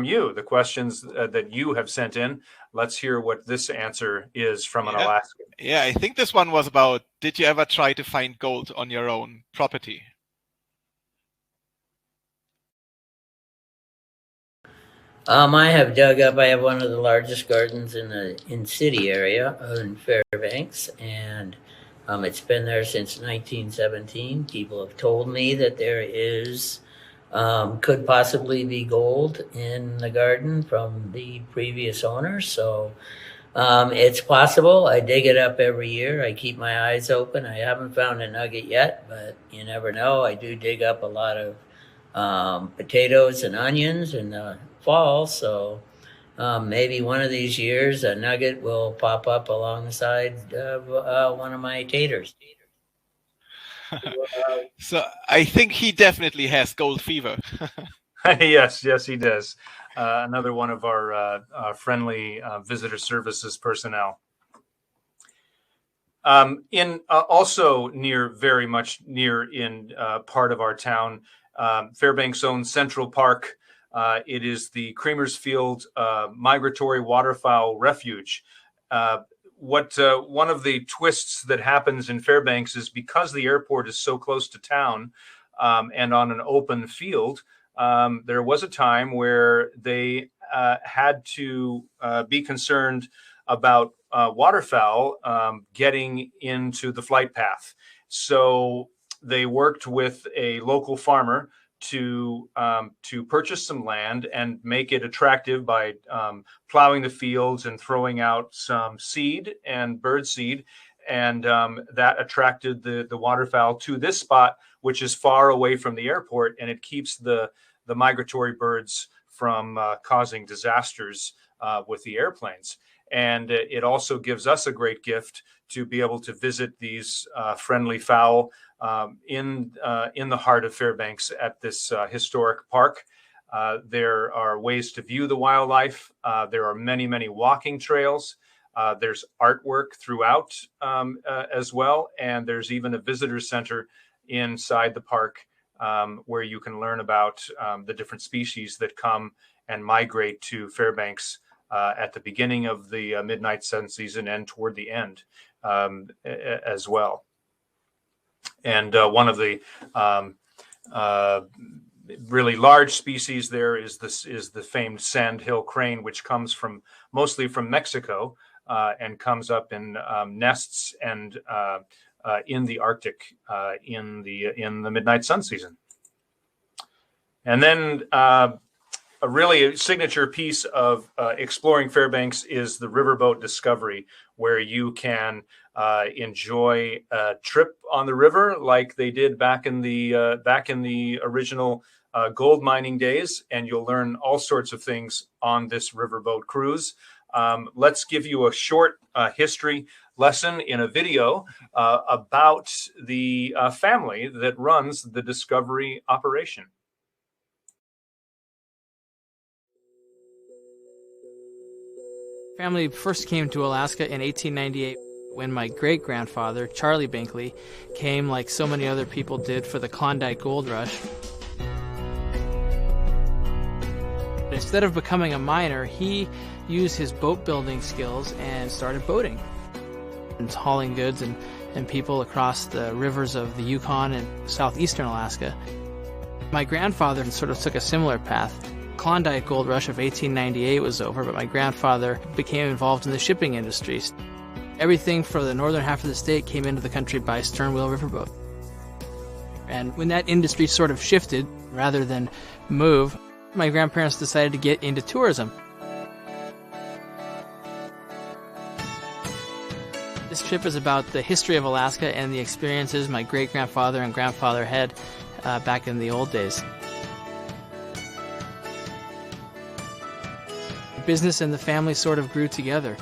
you, the questions that you have sent in. Let's hear what this answer is from an Alaskan. Yeah, I think this one was about, did you ever try to find gold on your own property? I have dug up. I have one of the largest gardens in the city area in Fairbanks, and it's been there since 1917. People have told me that there is could possibly be gold in the garden from the previous owner. So it's possible. I dig it up every year. I keep my eyes open. I haven't found a nugget yet, but you never know. I do dig up a lot of potatoes and onions in the fall, so maybe one of these years a nugget will pop up alongside of one of my taters. So I think he definitely has gold fever. Yes, he does. Another one of our friendly visitor services personnel. Also very much near in part of our town, Fairbanks' own Central Park. It is the Creamersfield Migratory Waterfowl Refuge. One of the twists that happens in Fairbanks is because the airport is so close to town and on an open field, there was a time where they had to be concerned about waterfowl getting into the flight path. So they worked with a local farmer to purchase some land and make it attractive by plowing the fields and throwing out some seed and bird seed, and that attracted the waterfowl to this spot, which is far away from the airport, and it keeps the migratory birds from causing disasters with the airplanes. And it also gives us a great gift to be able to visit these friendly fowl in the heart of Fairbanks at this historic park. There are ways to view the wildlife. There are many, many walking trails. There's artwork throughout as well. And there's even a visitor center inside the park where you can learn about the different species that come and migrate to Fairbanks at the beginning of the midnight sun season and toward the end as well. And one of the really large species there is the famed sandhill crane, which comes mostly from Mexico and comes up in nests and in the Arctic in the midnight sun season. And then a really signature piece of exploring Fairbanks is the riverboat discovery, where you can enjoy a trip on the river like they did back in the original gold mining days, and you'll learn all sorts of things on this riverboat cruise. Let's give you a short history lesson in a video about the family that runs the Discovery operation. Family first came to Alaska in 1898 when my great-grandfather, Charlie Binkley, came like so many other people did for the Klondike Gold Rush. Instead of becoming a miner, he used his boat building skills and started boating and hauling goods and people across the rivers of the Yukon and southeastern Alaska. My grandfather sort of took a similar path. Klondike Gold Rush of 1898 was over, but my grandfather became involved in the shipping industry. Everything for the northern half of the state came into the country by stern wheel riverboat. And when that industry sort of shifted, rather than move, my grandparents decided to get into tourism. This trip is about the history of Alaska and the experiences my great-grandfather and grandfather had back in the old days. The business and the family sort of grew together.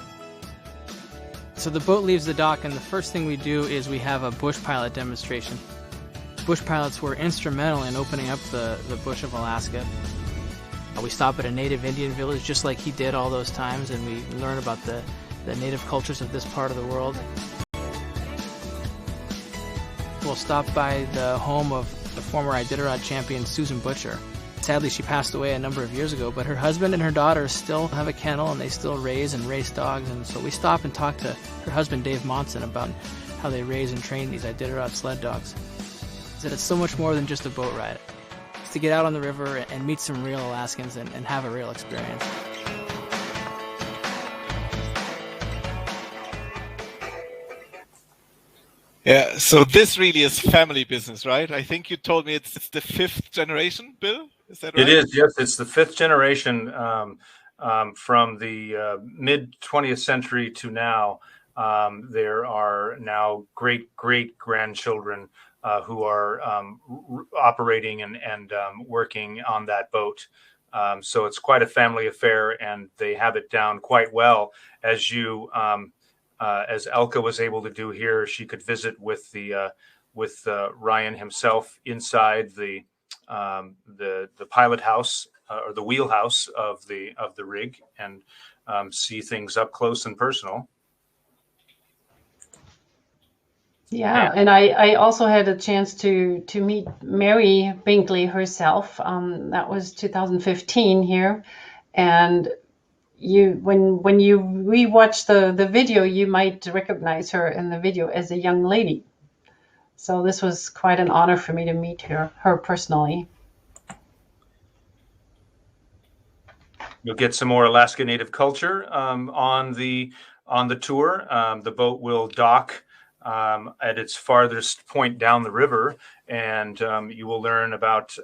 So the boat leaves the dock, and the first thing we do is we have a bush pilot demonstration. Bush pilots were instrumental in opening up the bush of Alaska. We stop at a native Indian village just like he did all those times, and we learn about the native cultures of this part of the world. We'll stop by the home of the former Iditarod champion Susan Butcher. Sadly, she passed away a number of years ago, but her husband and her daughter still have a kennel, and they still raise and race dogs. And so we stop and talk to her husband, Dave Monson, about how they raise and train these Iditarod sled dogs. That it's so much more than just a boat ride. It's to get out on the river and meet some real Alaskans and have a real experience. Yeah, so this really is family business, right? I think you told me it's the 5th generation, Bill? Is that right? It is, yes. It's the 5th generation from the mid-20th century to now. There are now great-great-grandchildren who are operating and working on that boat. So it's quite a family affair, and they have it down quite well. As Elke was able to do here, she could visit with Ryan himself inside the pilot house or the wheelhouse of the rig and see things up close and personal. Yeah, and I also had a chance to meet Mary Binkley herself. That was 2015 here, and when you rewatch the video, you might recognize her in the video as a young lady. So this was quite an honor for me to meet her personally. You'll get some more Alaska Native culture on the tour. The boat will dock at its farthest point down the river, and you will learn about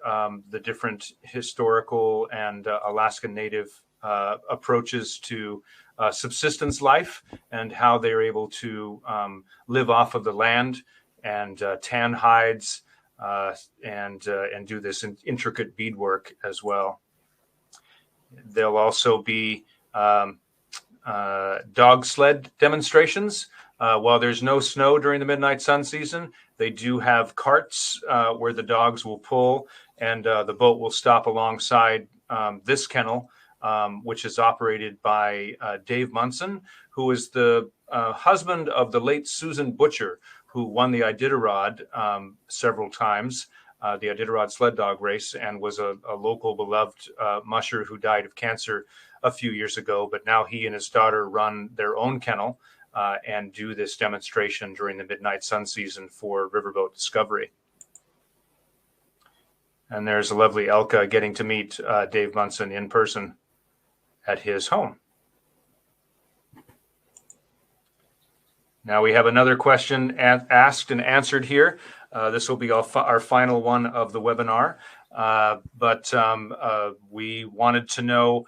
the different historical and Alaska Native approaches to subsistence life and how they're able to live off of the land and tan hides and do this intricate beadwork as well. There'll also be dog sled demonstrations. While there's no snow during the midnight sun season, they do have carts where the dogs will pull, and the boat will stop alongside this kennel, which is operated by Dave Monson, who is the husband of the late Susan Butcher, who won the Iditarod several times, the Iditarod sled dog race, and was a local beloved musher who died of cancer a few years ago. But now he and his daughter run their own kennel and do this demonstration during the midnight sun season for Riverboat Discovery. And there's a lovely Elke getting to meet Dave Monson in person at his home. Now we have another question asked and answered here. This will be our final one of the webinar. But we wanted to know,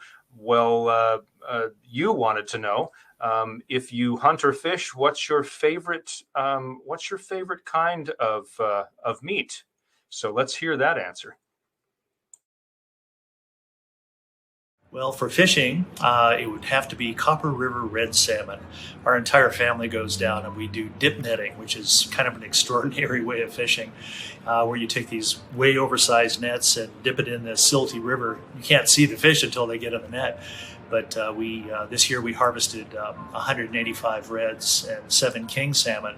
you wanted to know, if you hunt or fish, what's your favorite kind of meat? So let's hear that answer. Well, for fishing, it would have to be Copper River red salmon. Our entire family goes down and we do dip netting, which is kind of an extraordinary way of fishing, where you take these way oversized nets and dip it in the silty river. You can't see the fish until they get in the net. But this year we harvested 185 reds and 7 king salmon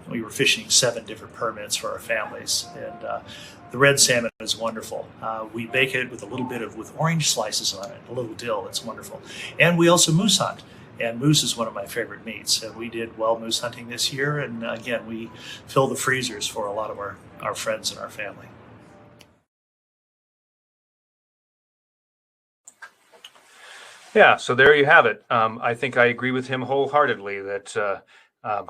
we were fishing 7 different permits for our families. And the red salmon is wonderful. We bake it with a little bit with orange slices on it, a little dill. It's wonderful. And we also moose hunt. And moose is one of my favorite meats. And we did wild moose hunting this year. And again, we fill the freezers for a lot of our friends and our family. Yeah, so there you have it. I think I agree with him wholeheartedly that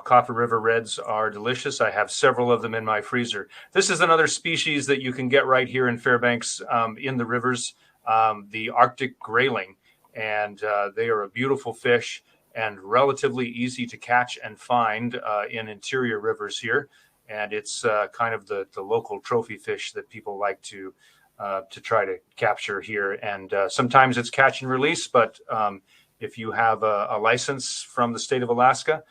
Copper River Reds are delicious. I have several of them in my freezer. This is another species that you can get right here in Fairbanks in the rivers, the Arctic grayling. And they are a beautiful fish and relatively easy to catch and find in interior rivers here. And it's kind of the local trophy fish that people like to try to capture here. And sometimes it's catch and release, but if you have a license from the state of Alaska,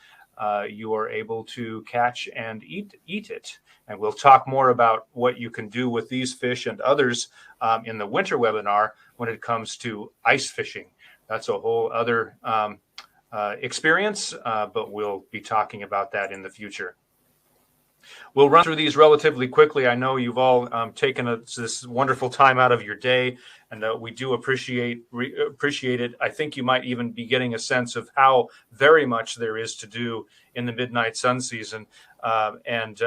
you are able to catch and eat it. And we'll talk more about what you can do with these fish and others in the winter webinar when it comes to ice fishing. That's a whole other experience, but we'll be talking about that in the future. We'll run through these relatively quickly. I know you've all taken this wonderful time out of your day, and we do appreciate it. I think you might even be getting a sense of how very much there is to do in the midnight sun season, and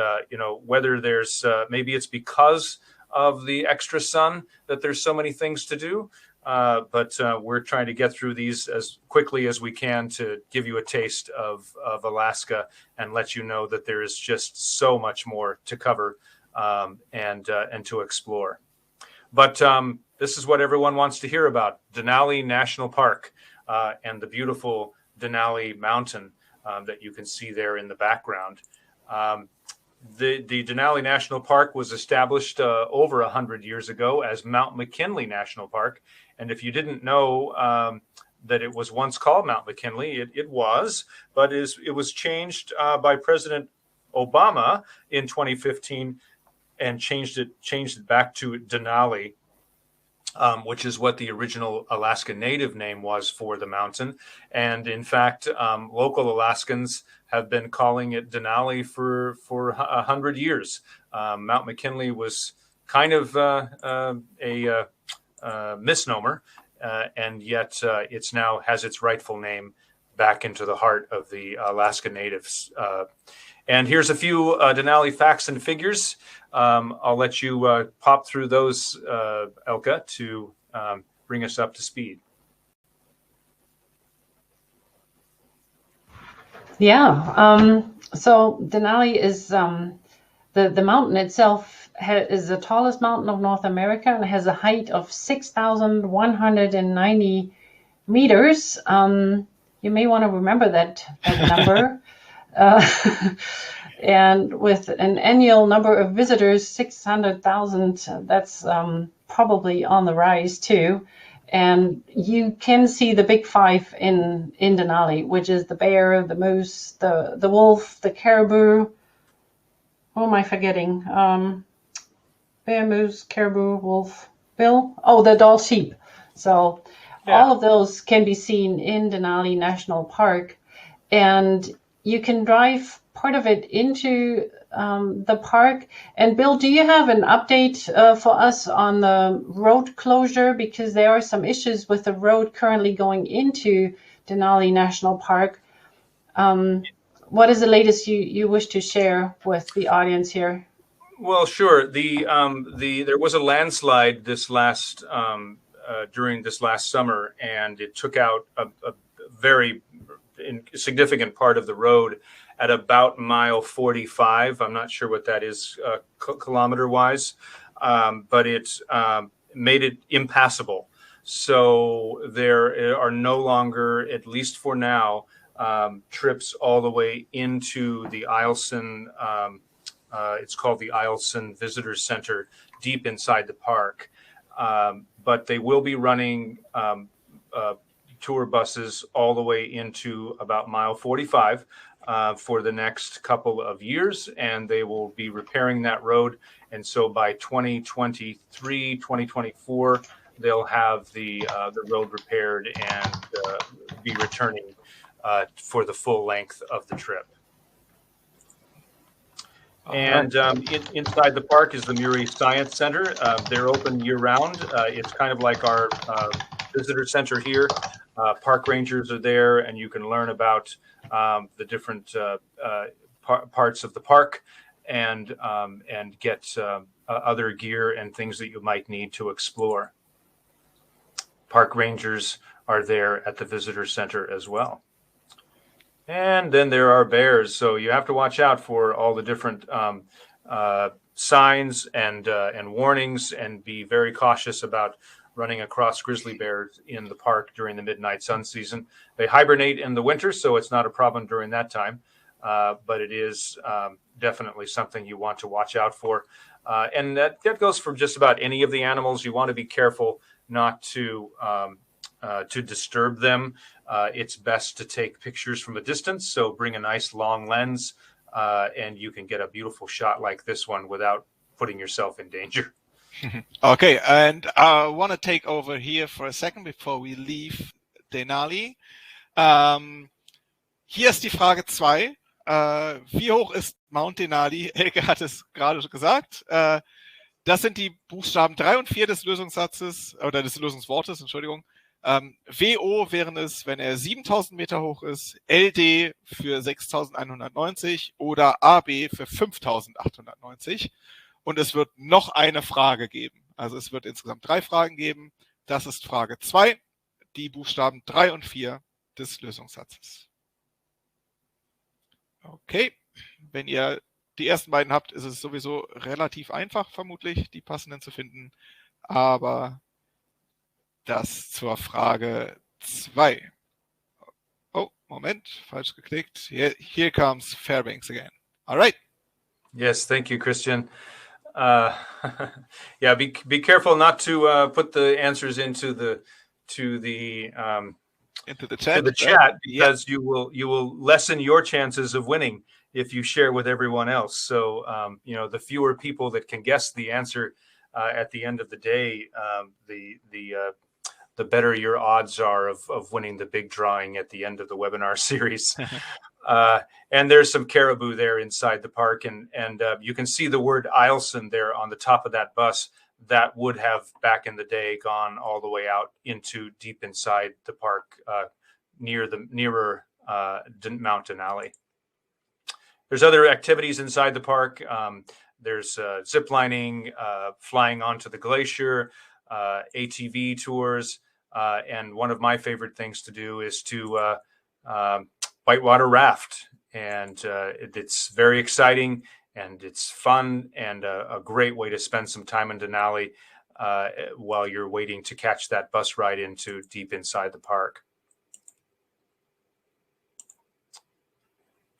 whether there's maybe it's because of the extra sun that there's so many things to do. But we're trying to get through these as quickly as we can to give you a taste of Alaska and let you know that there is just so much more to cover and to explore. But this is what everyone wants to hear about: Denali National Park and the beautiful Denali Mountain that you can see there in the background. The Denali National Park was established over 100 years ago as Mount McKinley National Park. And if you didn't know that it was once called Mount McKinley, it was, but it was changed by President Obama in 2015 and changed it back to Denali, which is what the original Alaska Native name was for the mountain. And in fact, local Alaskans have been calling it Denali for 100 years. Mount McKinley was kind of a misnomer, and yet it's now has its rightful name back into the heart of the Alaska Natives. And here's a few Denali facts and figures. I'll let you pop through those, Elke, to bring us up to speed. Yeah. So Denali is the mountain itself is the tallest mountain of North America and has a height of 6,190 meters. You may want to remember that number. And with an annual number of visitors, 600,000, that's probably on the rise too. And you can see the big five in Denali, which is the bear, the moose, the wolf, the caribou. Who am I forgetting? Bear, moose, caribou, wolf, bill. Oh, the Dall sheep. So all of those can be seen in Denali National Park. And you can drive part of it into the park. And Bill, do you have an update for us on the road closure? Because there are some issues with the road currently going into Denali National Park. What is the latest you wish to share with the audience here? Well, sure. There was a landslide during this last summer, and it took out a very significant part of the road at about mile 45. I'm not sure what that is kilometer wise, but it made it impassable. So there are no longer, at least for now, trips all the way into the Eielson. It's called the Eielson Visitor Center, deep inside the park. but they will be running tour buses all the way into about mile 45 for the next couple of years, and they will be repairing that road. And so by 2023, 2024, they'll have the road repaired and be returning for the full length of the trip. And inside the park is the Muri Science Center. They're open year-round. It's kind of like our visitor center here. Park rangers are there, and you can learn about the different parts of the park and get other gear and things that you might need to explore. Park rangers are there at the visitor center as well. And then there are bears, so you have to watch out for all the different signs and warnings, and be very cautious about running across grizzly bears in the park during the midnight sun season. They hibernate in the winter, so it's not a problem during that time, but it is definitely something you want to watch out for. And that goes for just about any of the animals. You want to be careful not to disturb them. It's best to take pictures from a distance, so bring a nice long lens, and you can get a beautiful shot like this one without putting yourself in danger. Okay, and I want to take over here for a second bevor we leave Denali. Hier ist die Frage 2. Wie hoch ist Mount Denali? Elke hat es gerade gesagt. Das sind die Buchstaben 3 und 4 des Lösungssatzes, oder des Lösungswortes, Entschuldigung. WO wären es, wenn er 7000 Meter hoch ist, LD für 6190 oder AB für 5890. Und es wird noch eine Frage geben. Also es wird insgesamt 3 Fragen geben. Das ist Frage 2, die Buchstaben 3 und 4 des Lösungssatzes. Okay, wenn ihr die ersten beiden habt, ist es sowieso relativ einfach, vermutlich, die passenden zu finden. Aber das zur Frage 2. Oh, Moment, falsch geklickt. Here comes Fairbanks again. All right. Yes, thank you, Christian. Yeah, be careful not to put the answers into the chat, because you will lessen your chances of winning if you share with everyone else. So the fewer people that can guess the answer at the end of the day, the better your odds are of winning the big drawing at the end of the webinar series. And there's some caribou there inside the park, and you can see the word Eilson there on the top of that bus. That would have back in the day gone all the way out into deep inside the park, nearer Mount Denali. There's other activities inside the park. There's zip lining, flying onto the glacier, ATV tours, and one of my favorite things to do is to whitewater raft, and it's very exciting, and it's fun, and a great way to spend some time in Denali while you're waiting to catch that bus ride into deep inside the park.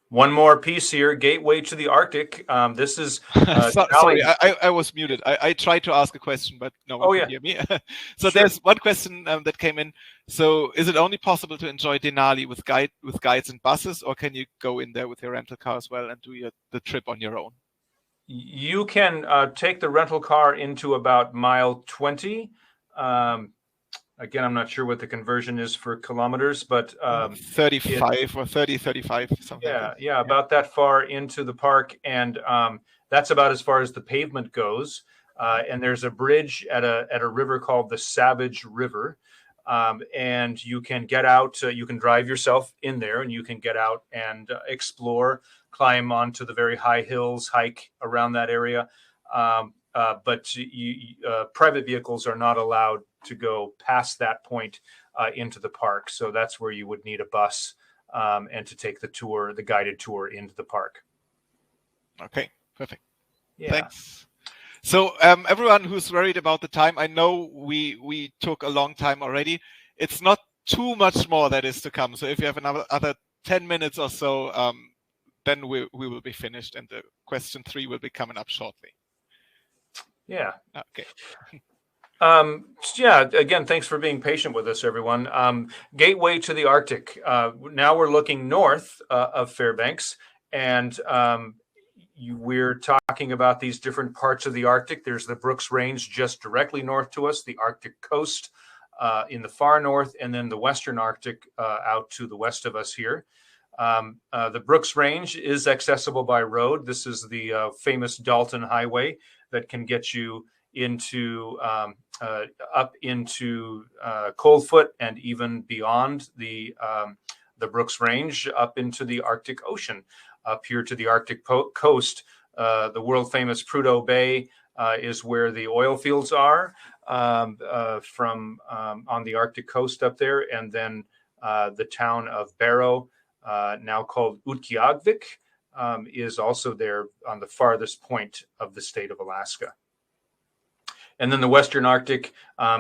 One more piece here, Gateway to the Arctic. This is sorry, I was muted. I tried to ask a question, but no one could hear me. So sure. There's one question that came in. So is it only possible to enjoy Denali with guides and buses, or can you go in there with your rental car as well and do the trip on your own? You can take the rental car into about mile 20. Again, I'm not sure what the conversion is for kilometers, but 35 or 30, 35, something. Yeah, about that far into the park, and that's about as far as the pavement goes. And there's a bridge at a river called the Savage River, and you can get out. You can drive yourself in there, and you can get out and explore, climb onto the very high hills, hike around that area. But private vehicles are not allowed to go past that point into the park. So that's where you would need a bus and to take the guided tour into the park. Okay, perfect. Yeah. Thanks. So everyone who's worried about the time, I know we took a long time already. It's not too much more that is to come. So if you have another 10 minutes or so, then we will be finished, and the question 3 will be coming up shortly. Yeah. Okay. Yeah, again, thanks for being patient with us, everyone. Gateway to the Arctic. Now we're looking north of Fairbanks, and we're talking about these different parts of the Arctic. There's the Brooks Range just directly north to us, the Arctic coast in the far north, and then the Western Arctic out to the west of us here. The Brooks Range is accessible by road. This is the famous Dalton Highway that can get you into up into Coldfoot and even beyond the Brooks Range up into the Arctic Ocean, up here to the Arctic coast. The world famous Prudhoe Bay is where the oil fields are from on the Arctic coast up there, and then the town of Barrow, now called Utqiagvik, is also there on the farthest point of the state of Alaska. And then the Western Arctic,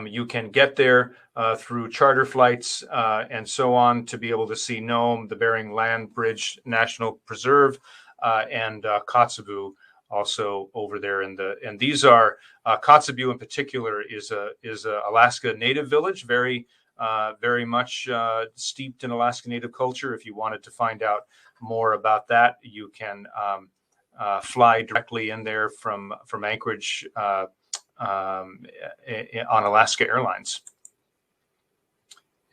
you can get there through charter flights and so on to be able to see Nome, the Bering Land Bridge National Preserve, and Kotzebue also over there. And these are Kotzebue in particular is a Alaska Native village, very much steeped in Alaska Native culture. If you wanted to find out more about that, you can fly directly in there from Anchorage on Alaska Airlines.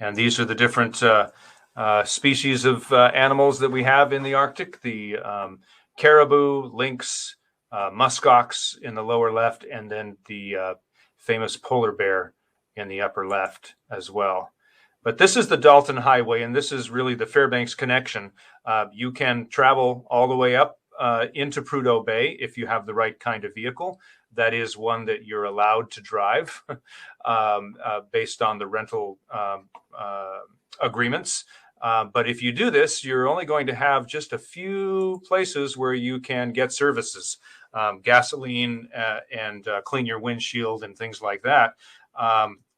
And these are the different species of animals that we have in the Arctic: the caribou, lynx, muskox in the lower left, and then the famous polar bear in the upper left as well. But this is the Dalton Highway, and this is really the Fairbanks connection. You can travel all the way up into Prudhoe Bay if you have the right kind of vehicle. That is one that you're allowed to drive based on the rental agreements. But if you do this, you're only going to have just a few places where you can get services, gasoline and clean your windshield and things like that.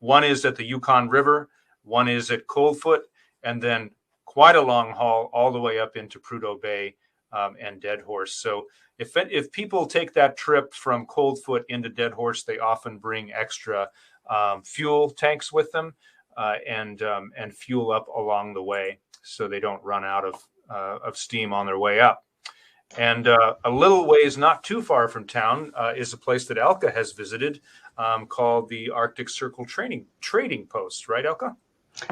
One is at the Yukon River, one is at Coldfoot, and then quite a long haul all the way up into Prudhoe Bay and Dead Horse. So if people take that trip from Coldfoot into Dead Horse, they often bring extra fuel tanks with them and fuel up along the way so they don't run out of steam on their way up. And a little ways not too far from town is a place that Elke has visited called the Arctic Circle Trading Post, right, Elke?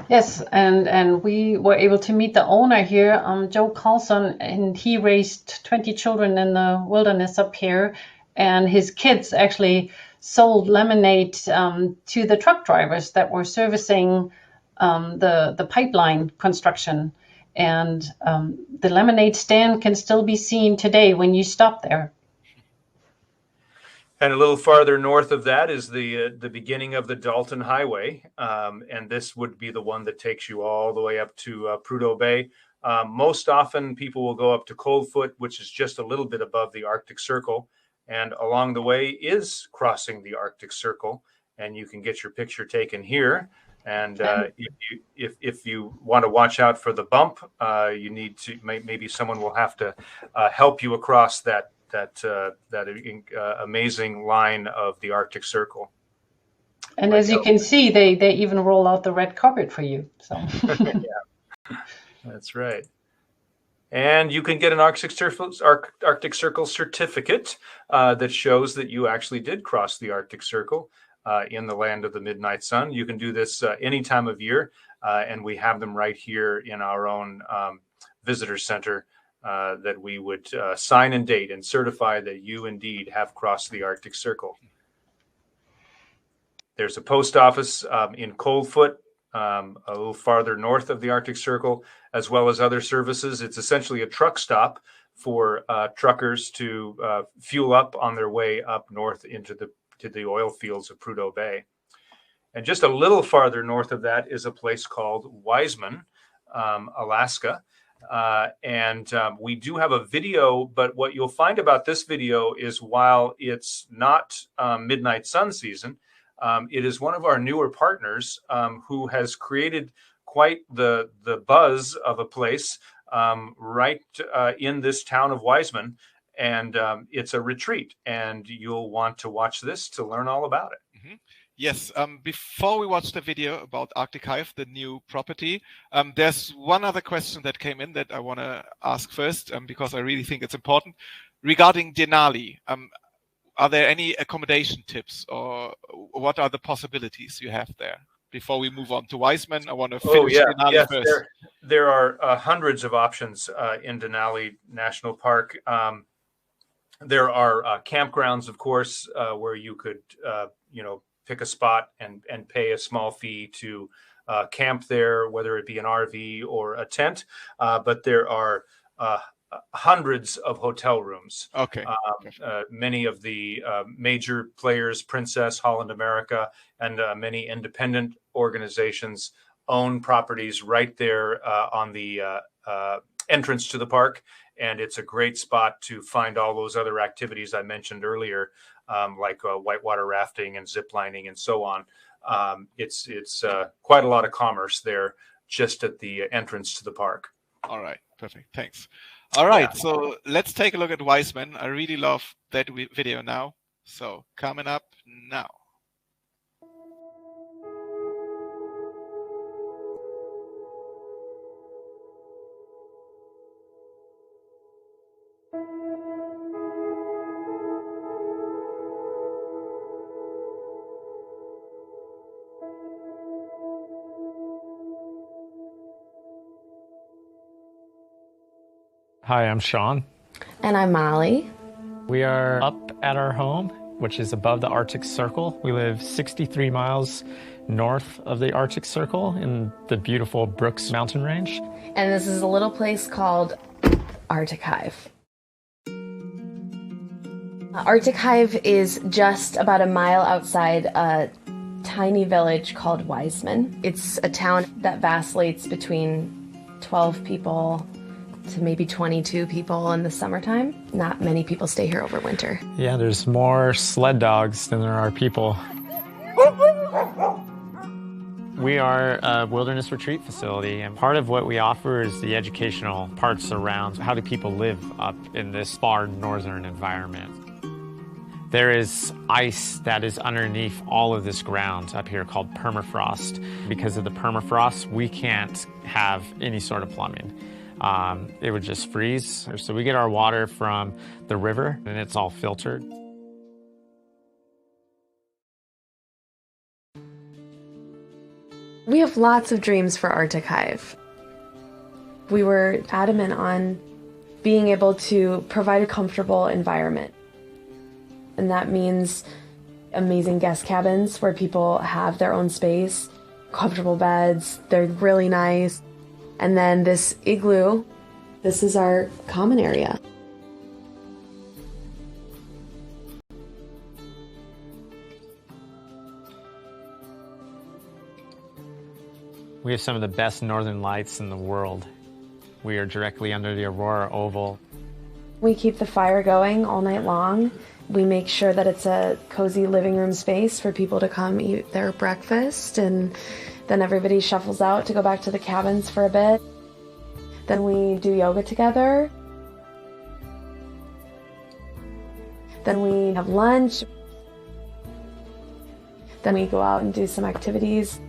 Yes, and we were able to meet the owner here, Joe Carlson, and he raised 20 children in the wilderness up here, and his kids actually sold lemonade to the truck drivers that were servicing the pipeline construction. And the lemonade stand can still be seen today when you stop there. And a little farther north of that is the beginning of the Dalton Highway, and this would be the one that takes you all the way up to Prudhoe Bay. Most often, people will go up to Coldfoot, which is just a little bit above the Arctic Circle, and along the way is crossing the Arctic Circle, and you can get your picture taken here. And if you want to watch out for the bump, you need to maybe someone will have to help you across that amazing line of the Arctic Circle. And right, as you can see, they even roll out the red carpet for you. So yeah, that's right. And you can get an Arctic Circle certificate that shows that you actually did cross the Arctic Circle in the land of the midnight sun. You can do this any time of year, and we have them right here in our own visitor center. That we would sign and date and certify that you indeed have crossed the Arctic Circle. There's a post office in Coldfoot, a little farther north of the Arctic Circle, as well as other services. It's essentially a truck stop for truckers to fuel up on their way up north into the oil fields of Prudhoe Bay. And just a little farther north of that is a place called Wiseman, Alaska. And we do have a video, but what you'll find about this video is while it's not midnight sun season, it is one of our newer partners who has created quite the buzz of a place right in this town of Wiseman. And it's a retreat, and you'll want to watch this to learn all about it. Yes, before we watch the video about Arctic Hive, the new property, there's one other question that came in that I want to ask first, because I really think it's important. Regarding Denali, are there any accommodation tips, or what are the possibilities you have there? Before we move on to Wiseman, I want to finish Denali first. There are hundreds of options in Denali National Park. There are campgrounds, of course, where you could, pick a spot and pay a small fee to camp there, whether it be an RV or a tent. But there are hundreds of hotel rooms. Okay. Many of the major players, Princess, Holland America, and many independent organizations own properties right there on the entrance to the park. And it's a great spot to find all those other activities I mentioned earlier, like whitewater rafting and zip lining and so on. It's quite a lot of commerce there just at the entrance to the park. All right, perfect. Thanks. All right, so let's take a look at Wiseman. I really love that video now. So coming up now. Hi, I'm Sean. And I'm Molly. We are up at our home, which is above the Arctic Circle. We live 63 miles north of the Arctic Circle in the beautiful Brooks mountain range. And this is a little place called Arctic Hive. Arctic Hive is just about a mile outside a tiny village called Wiseman. It's a town that vacillates between 12 people to maybe 22 people in the summertime. Not many people stay here over winter. Yeah, there's more sled dogs than there are people. We are a wilderness retreat facility, and part of what we offer is the educational parts around how do people live up in this far northern environment. There is ice that is underneath all of this ground up here called permafrost. Because of the permafrost, we can't have any sort of plumbing. It would just freeze. So we get our water from the river, and it's all filtered. We have lots of dreams for Arctic Hive. We were adamant on being able to provide a comfortable environment. And that means amazing guest cabins where people have their own space, comfortable beds, they're really nice. And then this igloo, this is our common area. We have some of the best northern lights in the world. We are directly under the Aurora Oval. We keep the fire going all night long. We make sure that it's a cozy living room space for people to come eat their breakfast, and then everybody shuffles out to go back to the cabins for a bit. Then we do yoga together. Then we have lunch. Then we go out and do some activities.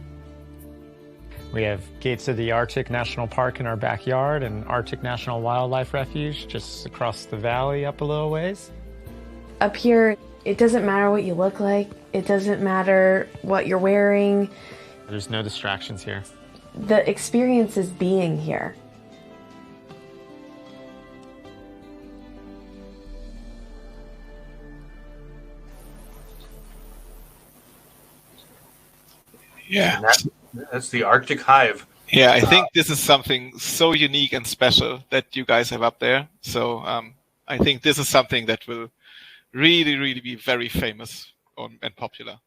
We have Gates of the Arctic National Park in our backyard and Arctic National Wildlife Refuge just across the valley up a little ways. Up here, it doesn't matter what you look like. It doesn't matter what you're wearing. There's no distractions here. The experience is being here. Yeah. That's the Arctic Hive. Yeah, I think this is something so unique and special that you guys have up there. So I think this is something that will really, really be very famous and popular.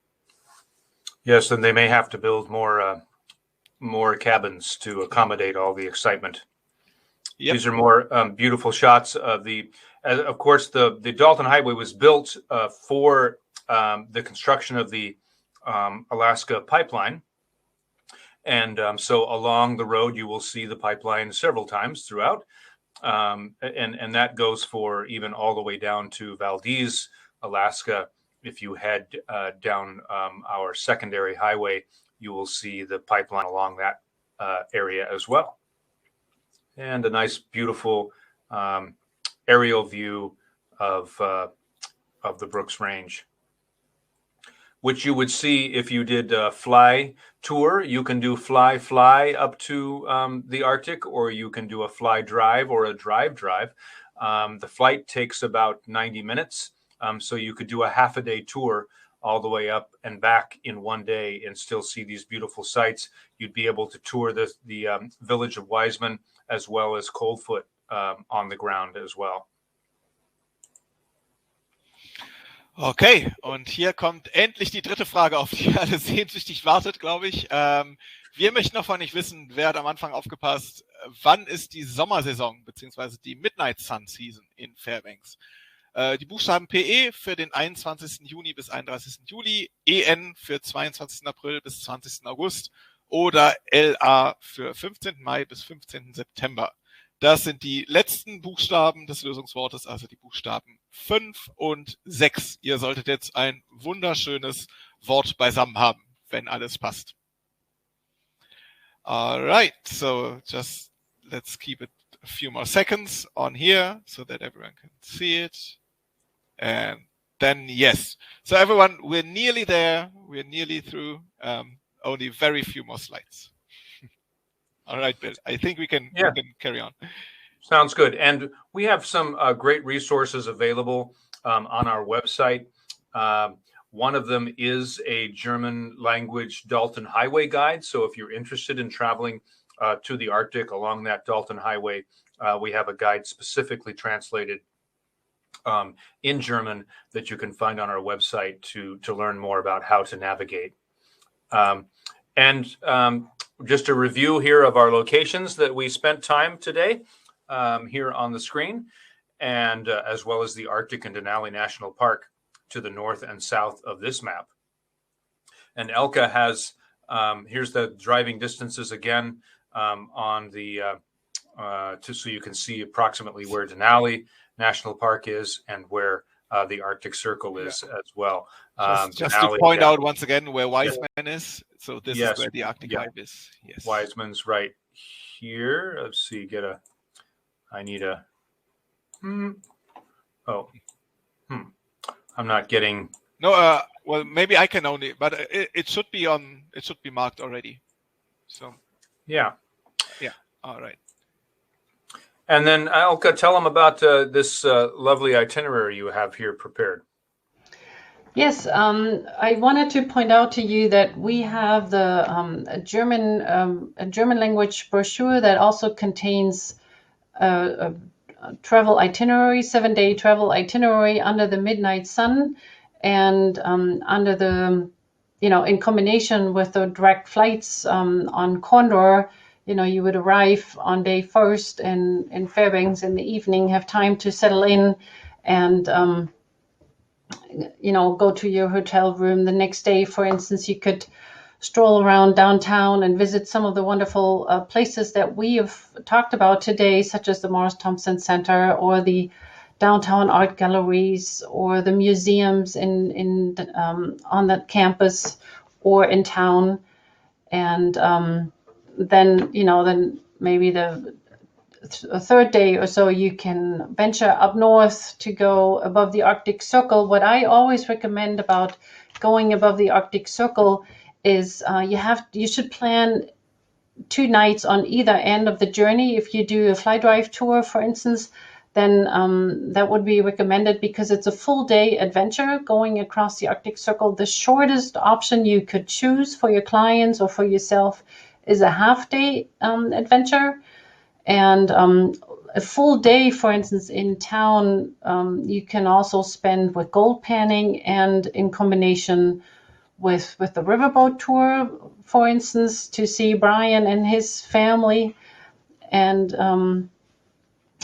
Yes, and they may have to build more cabins to accommodate all the excitement. Yep. These are more beautiful shots of the. Of course, the Dalton Highway was built for the construction of the Alaska pipeline. And so along the road, you will see the pipeline several times throughout. And that goes for even all the way down to Valdez, Alaska, if you head down our secondary highway, you will see the pipeline along that area as well. And a nice, beautiful aerial view of the Brooks Range, which you would see if you did a fly tour. You can do fly up to the Arctic, or you can do a fly drive or a drive. The flight takes about 90 minutes, so you could do a half-a-day tour all the way up and back in one day and still see these beautiful sights. You'd be able to tour the village of Wiseman as well as Coldfoot on the ground as well. Okay, und hier kommt endlich die dritte Frage, auf die ihr alle sehnsüchtig wartet, glaube ich. Wir möchten noch von euch wissen, wer hat am Anfang aufgepasst, wann ist die Sommersaison beziehungsweise die Midnight Sun Season in Fairbanks? Die Buchstaben PE für den 21. Juni bis 31. Juli, EN für 22. April bis 20. August oder LA für 15. Mai bis 15. September. Das sind die letzten Buchstaben des Lösungswortes, also die Buchstaben 5 und 6. Ihr solltet jetzt ein wunderschönes Wort beisammen haben, wenn alles passt. All right, so just let's keep it a few more seconds on here so that everyone can see it. And then yes. So everyone, we're nearly there. We're nearly through. Only very few more slides. All right, Bill. I think we can carry on. Sounds good. And we have some great resources available on our website. One of them is a German language Dalton Highway guide. So if you're interested in traveling to the Arctic along that Dalton Highway, we have a guide specifically translated in German that you can find on our website to learn more about how to navigate. Just a review here of our locations that we spent time today here on the screen, and as well as the Arctic and Denali National Park to the north and south of this map. And Elke has, here's the driving distances again on the, so you can see approximately where Denali National Park is and where the Arctic Circle is as well. Just to point out once again where Wiseman is. So this is where the Arctic Hive is. Yes. Wiseman's right here. Let's see, I need a, I'm not getting. No, well, maybe I can only, but it should be marked already. So. Yeah. All right. And then Elke, tell them about this lovely itinerary you have here prepared. Yes, I wanted to point out to you that we have the German language brochure that also contains a travel itinerary, 7-day travel itinerary under the Midnight Sun, and under the, in combination with the direct flights on Condor. You would arrive on day first in Fairbanks in the evening, have time to settle in and, go to your hotel room. The next day, for instance, you could stroll around downtown and visit some of the wonderful places that we have talked about today, such as the Morris Thompson Center or the downtown art galleries or the museums on that campus or in town. And then maybe the third day or so, you can venture up north to go above the Arctic Circle. What I always recommend about going above the Arctic Circle is you should plan 2 nights on either end of the journey. If you do a fly drive tour, for instance, then that would be recommended because it's a full day adventure going across the Arctic Circle. The shortest option you could choose for your clients or for yourself is a half-day adventure. And a full day, for instance, in town, you can also spend with gold panning and in combination with the riverboat tour, for instance, to see Brian and his family and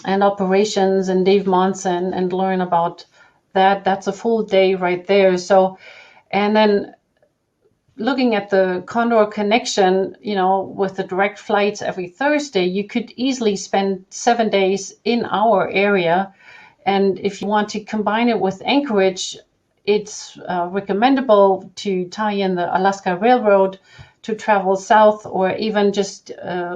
operations and Dave Monson and learn about that. That's a full day right there. So, and then looking at the Condor connection, with the direct flights every Thursday, you could easily spend 7 days in our area. And if you want to combine it with Anchorage, it's recommendable to tie in the Alaska Railroad to travel south, or even just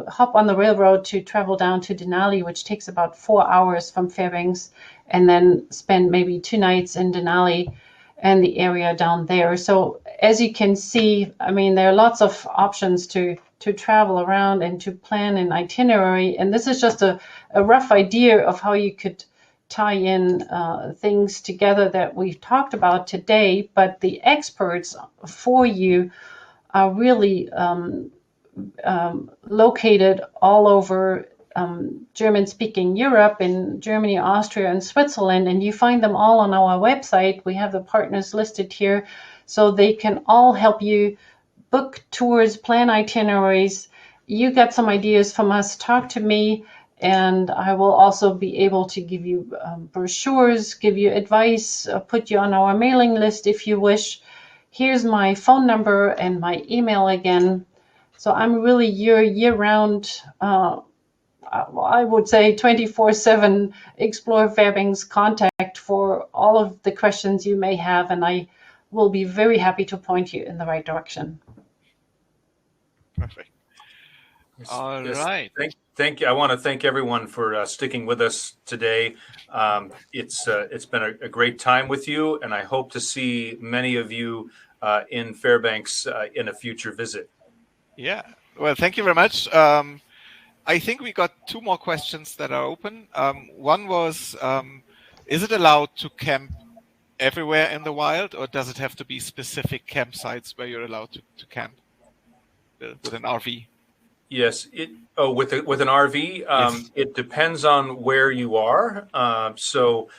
hop on the railroad to travel down to Denali, which takes about 4 hours from Fairbanks, and then spend maybe 2 nights in Denali and the area down there. So as you can see, I mean, there are lots of options to travel around and to plan an itinerary. And this is just a rough idea of how you could tie in things together that we've talked about today. But the experts for you are really located all over German-speaking Europe, in Germany, Austria, and Switzerland, and you find them all on our website. We have the partners listed here, so they can all help you book tours, plan itineraries. You get some ideas from us, talk to me, and I will also be able to give you brochures, give you advice, put you on our mailing list if you wish. Here's my phone number and my email again. So I'm really your year-round, I would say 24/7 Explore Fairbanks contact for all of the questions you may have, and I will be very happy to point you in the right direction. Perfect. All right. Thank you. I want to thank everyone for sticking with us today. It's been a great time with you, and I hope to see many of you in Fairbanks in a future visit. Yeah. Well, thank you very much. I think we got 2 more questions that are open. One was, is it allowed to camp everywhere in the wild, or does it have to be specific campsites where you're allowed to camp with an RV? Yes. With an RV, Yes. It depends on where you are. So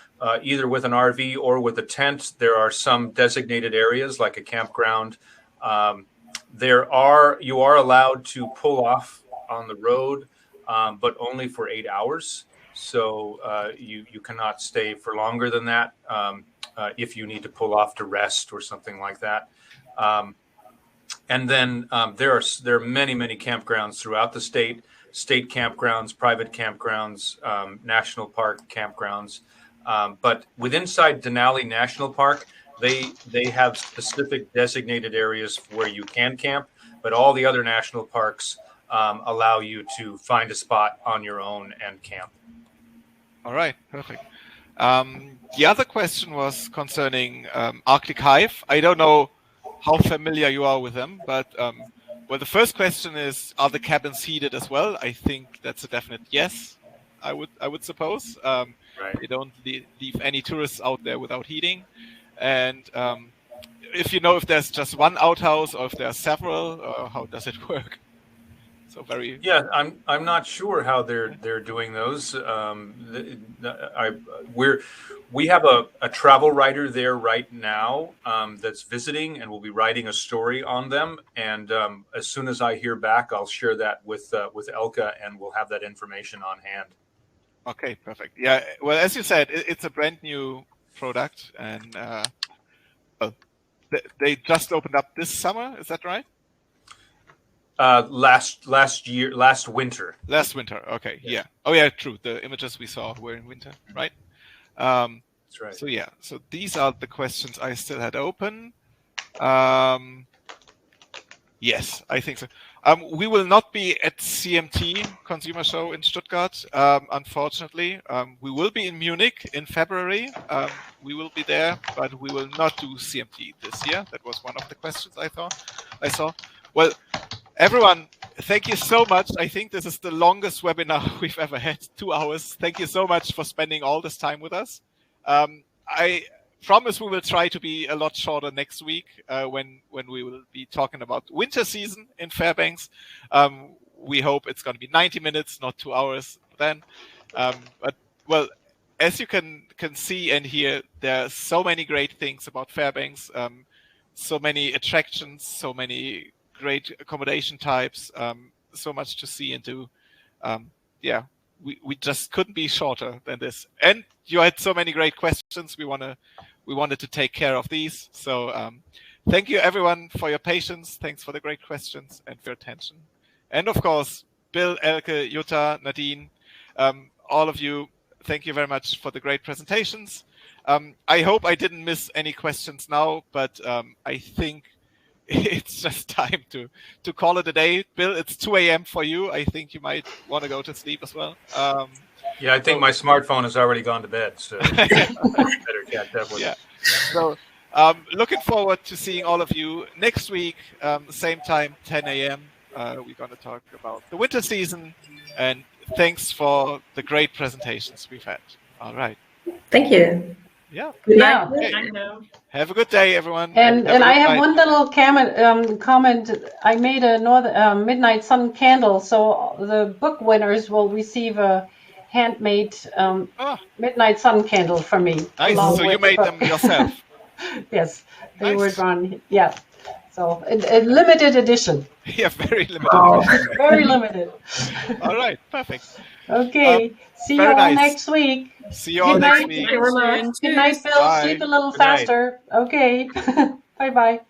either with an RV or with a tent, there are some designated areas like a campground. You are allowed to pull off on the road, but only for 8 hours. So you cannot stay for longer than that if you need to pull off to rest or something like that. And then there are many campgrounds throughout the state campgrounds, private campgrounds, national park campgrounds. But inside Denali National Park, they have specific designated areas where you can camp, but all the other national parks allow you to find a spot on your own and camp. All right, perfect. The other question was concerning Arctic Hive. I don't know how familiar you are with them, but the first question is, are the cabins heated as well? I think that's a definite yes. I would suppose. Right. They don't leave any tourists out there without heating, and if you know if there's just one outhouse or if there are several, or how does it work? So I'm not sure how they're doing those. We have a travel writer there right now that's visiting, and we'll be writing a story on them. And as soon as I hear back, I'll share that with Elke, and we'll have that information on hand. Okay, perfect. Yeah, well, as you said, it's a brand new product, and they just opened up this summer. Is that right? Last winter. Last winter. Okay. Yeah. Oh, yeah. True. The images we saw were in winter, right? That's right. So yeah. So these are the questions I still had open. Yes, I think so. We will not be at CMT Consumer Show in Stuttgart, unfortunately. We will be in Munich in February. We will be there, but we will not do CMT this year. That was one of the questions I saw. Well, everyone, thank you so much. I think this is the longest webinar we've ever had, 2 hours. Thank you so much for spending all this time with us. I promise we will try to be a lot shorter next week when we will be talking about winter season in Fairbanks. We hope it's going to be 90 minutes, not 2 hours then. But well, as you can see and hear, there are so many great things about Fairbanks, so many attractions, so many great accommodation types, so much to see into. We just couldn't be shorter than this. And you had so many great questions. We wanted to take care of these. So thank you everyone for your patience. Thanks for the great questions and for your attention. And of course, Bill, Elke, Jutta, Nadine, all of you, thank you very much for the great presentations. I hope I didn't miss any questions now, but I think it's just time to call it a day. Bill, it's 2 a.m. for you. I think you might want to go to sleep as well. Yeah, I think my smartphone has already gone to bed, so better catch up with it. So looking forward to seeing all of you next week, same time, 10 a.m. We're going to talk about the winter season, and thanks for the great presentations we've had. All right. Thank you. Yeah. Yeah. Okay. Have a good day, everyone. And I have one little comment. I made a midnight sun candle, so the book winners will receive a handmade midnight sun candle from me. Nice. So you made them yourself. Yes, they were drawn. Yeah. So a limited edition. Yeah, very limited. Very limited. All right, perfect. Okay. See you all next week. See you all next week. Good night, Bill. Bye. Sleep a little Good night. faster. Okay. Bye-bye.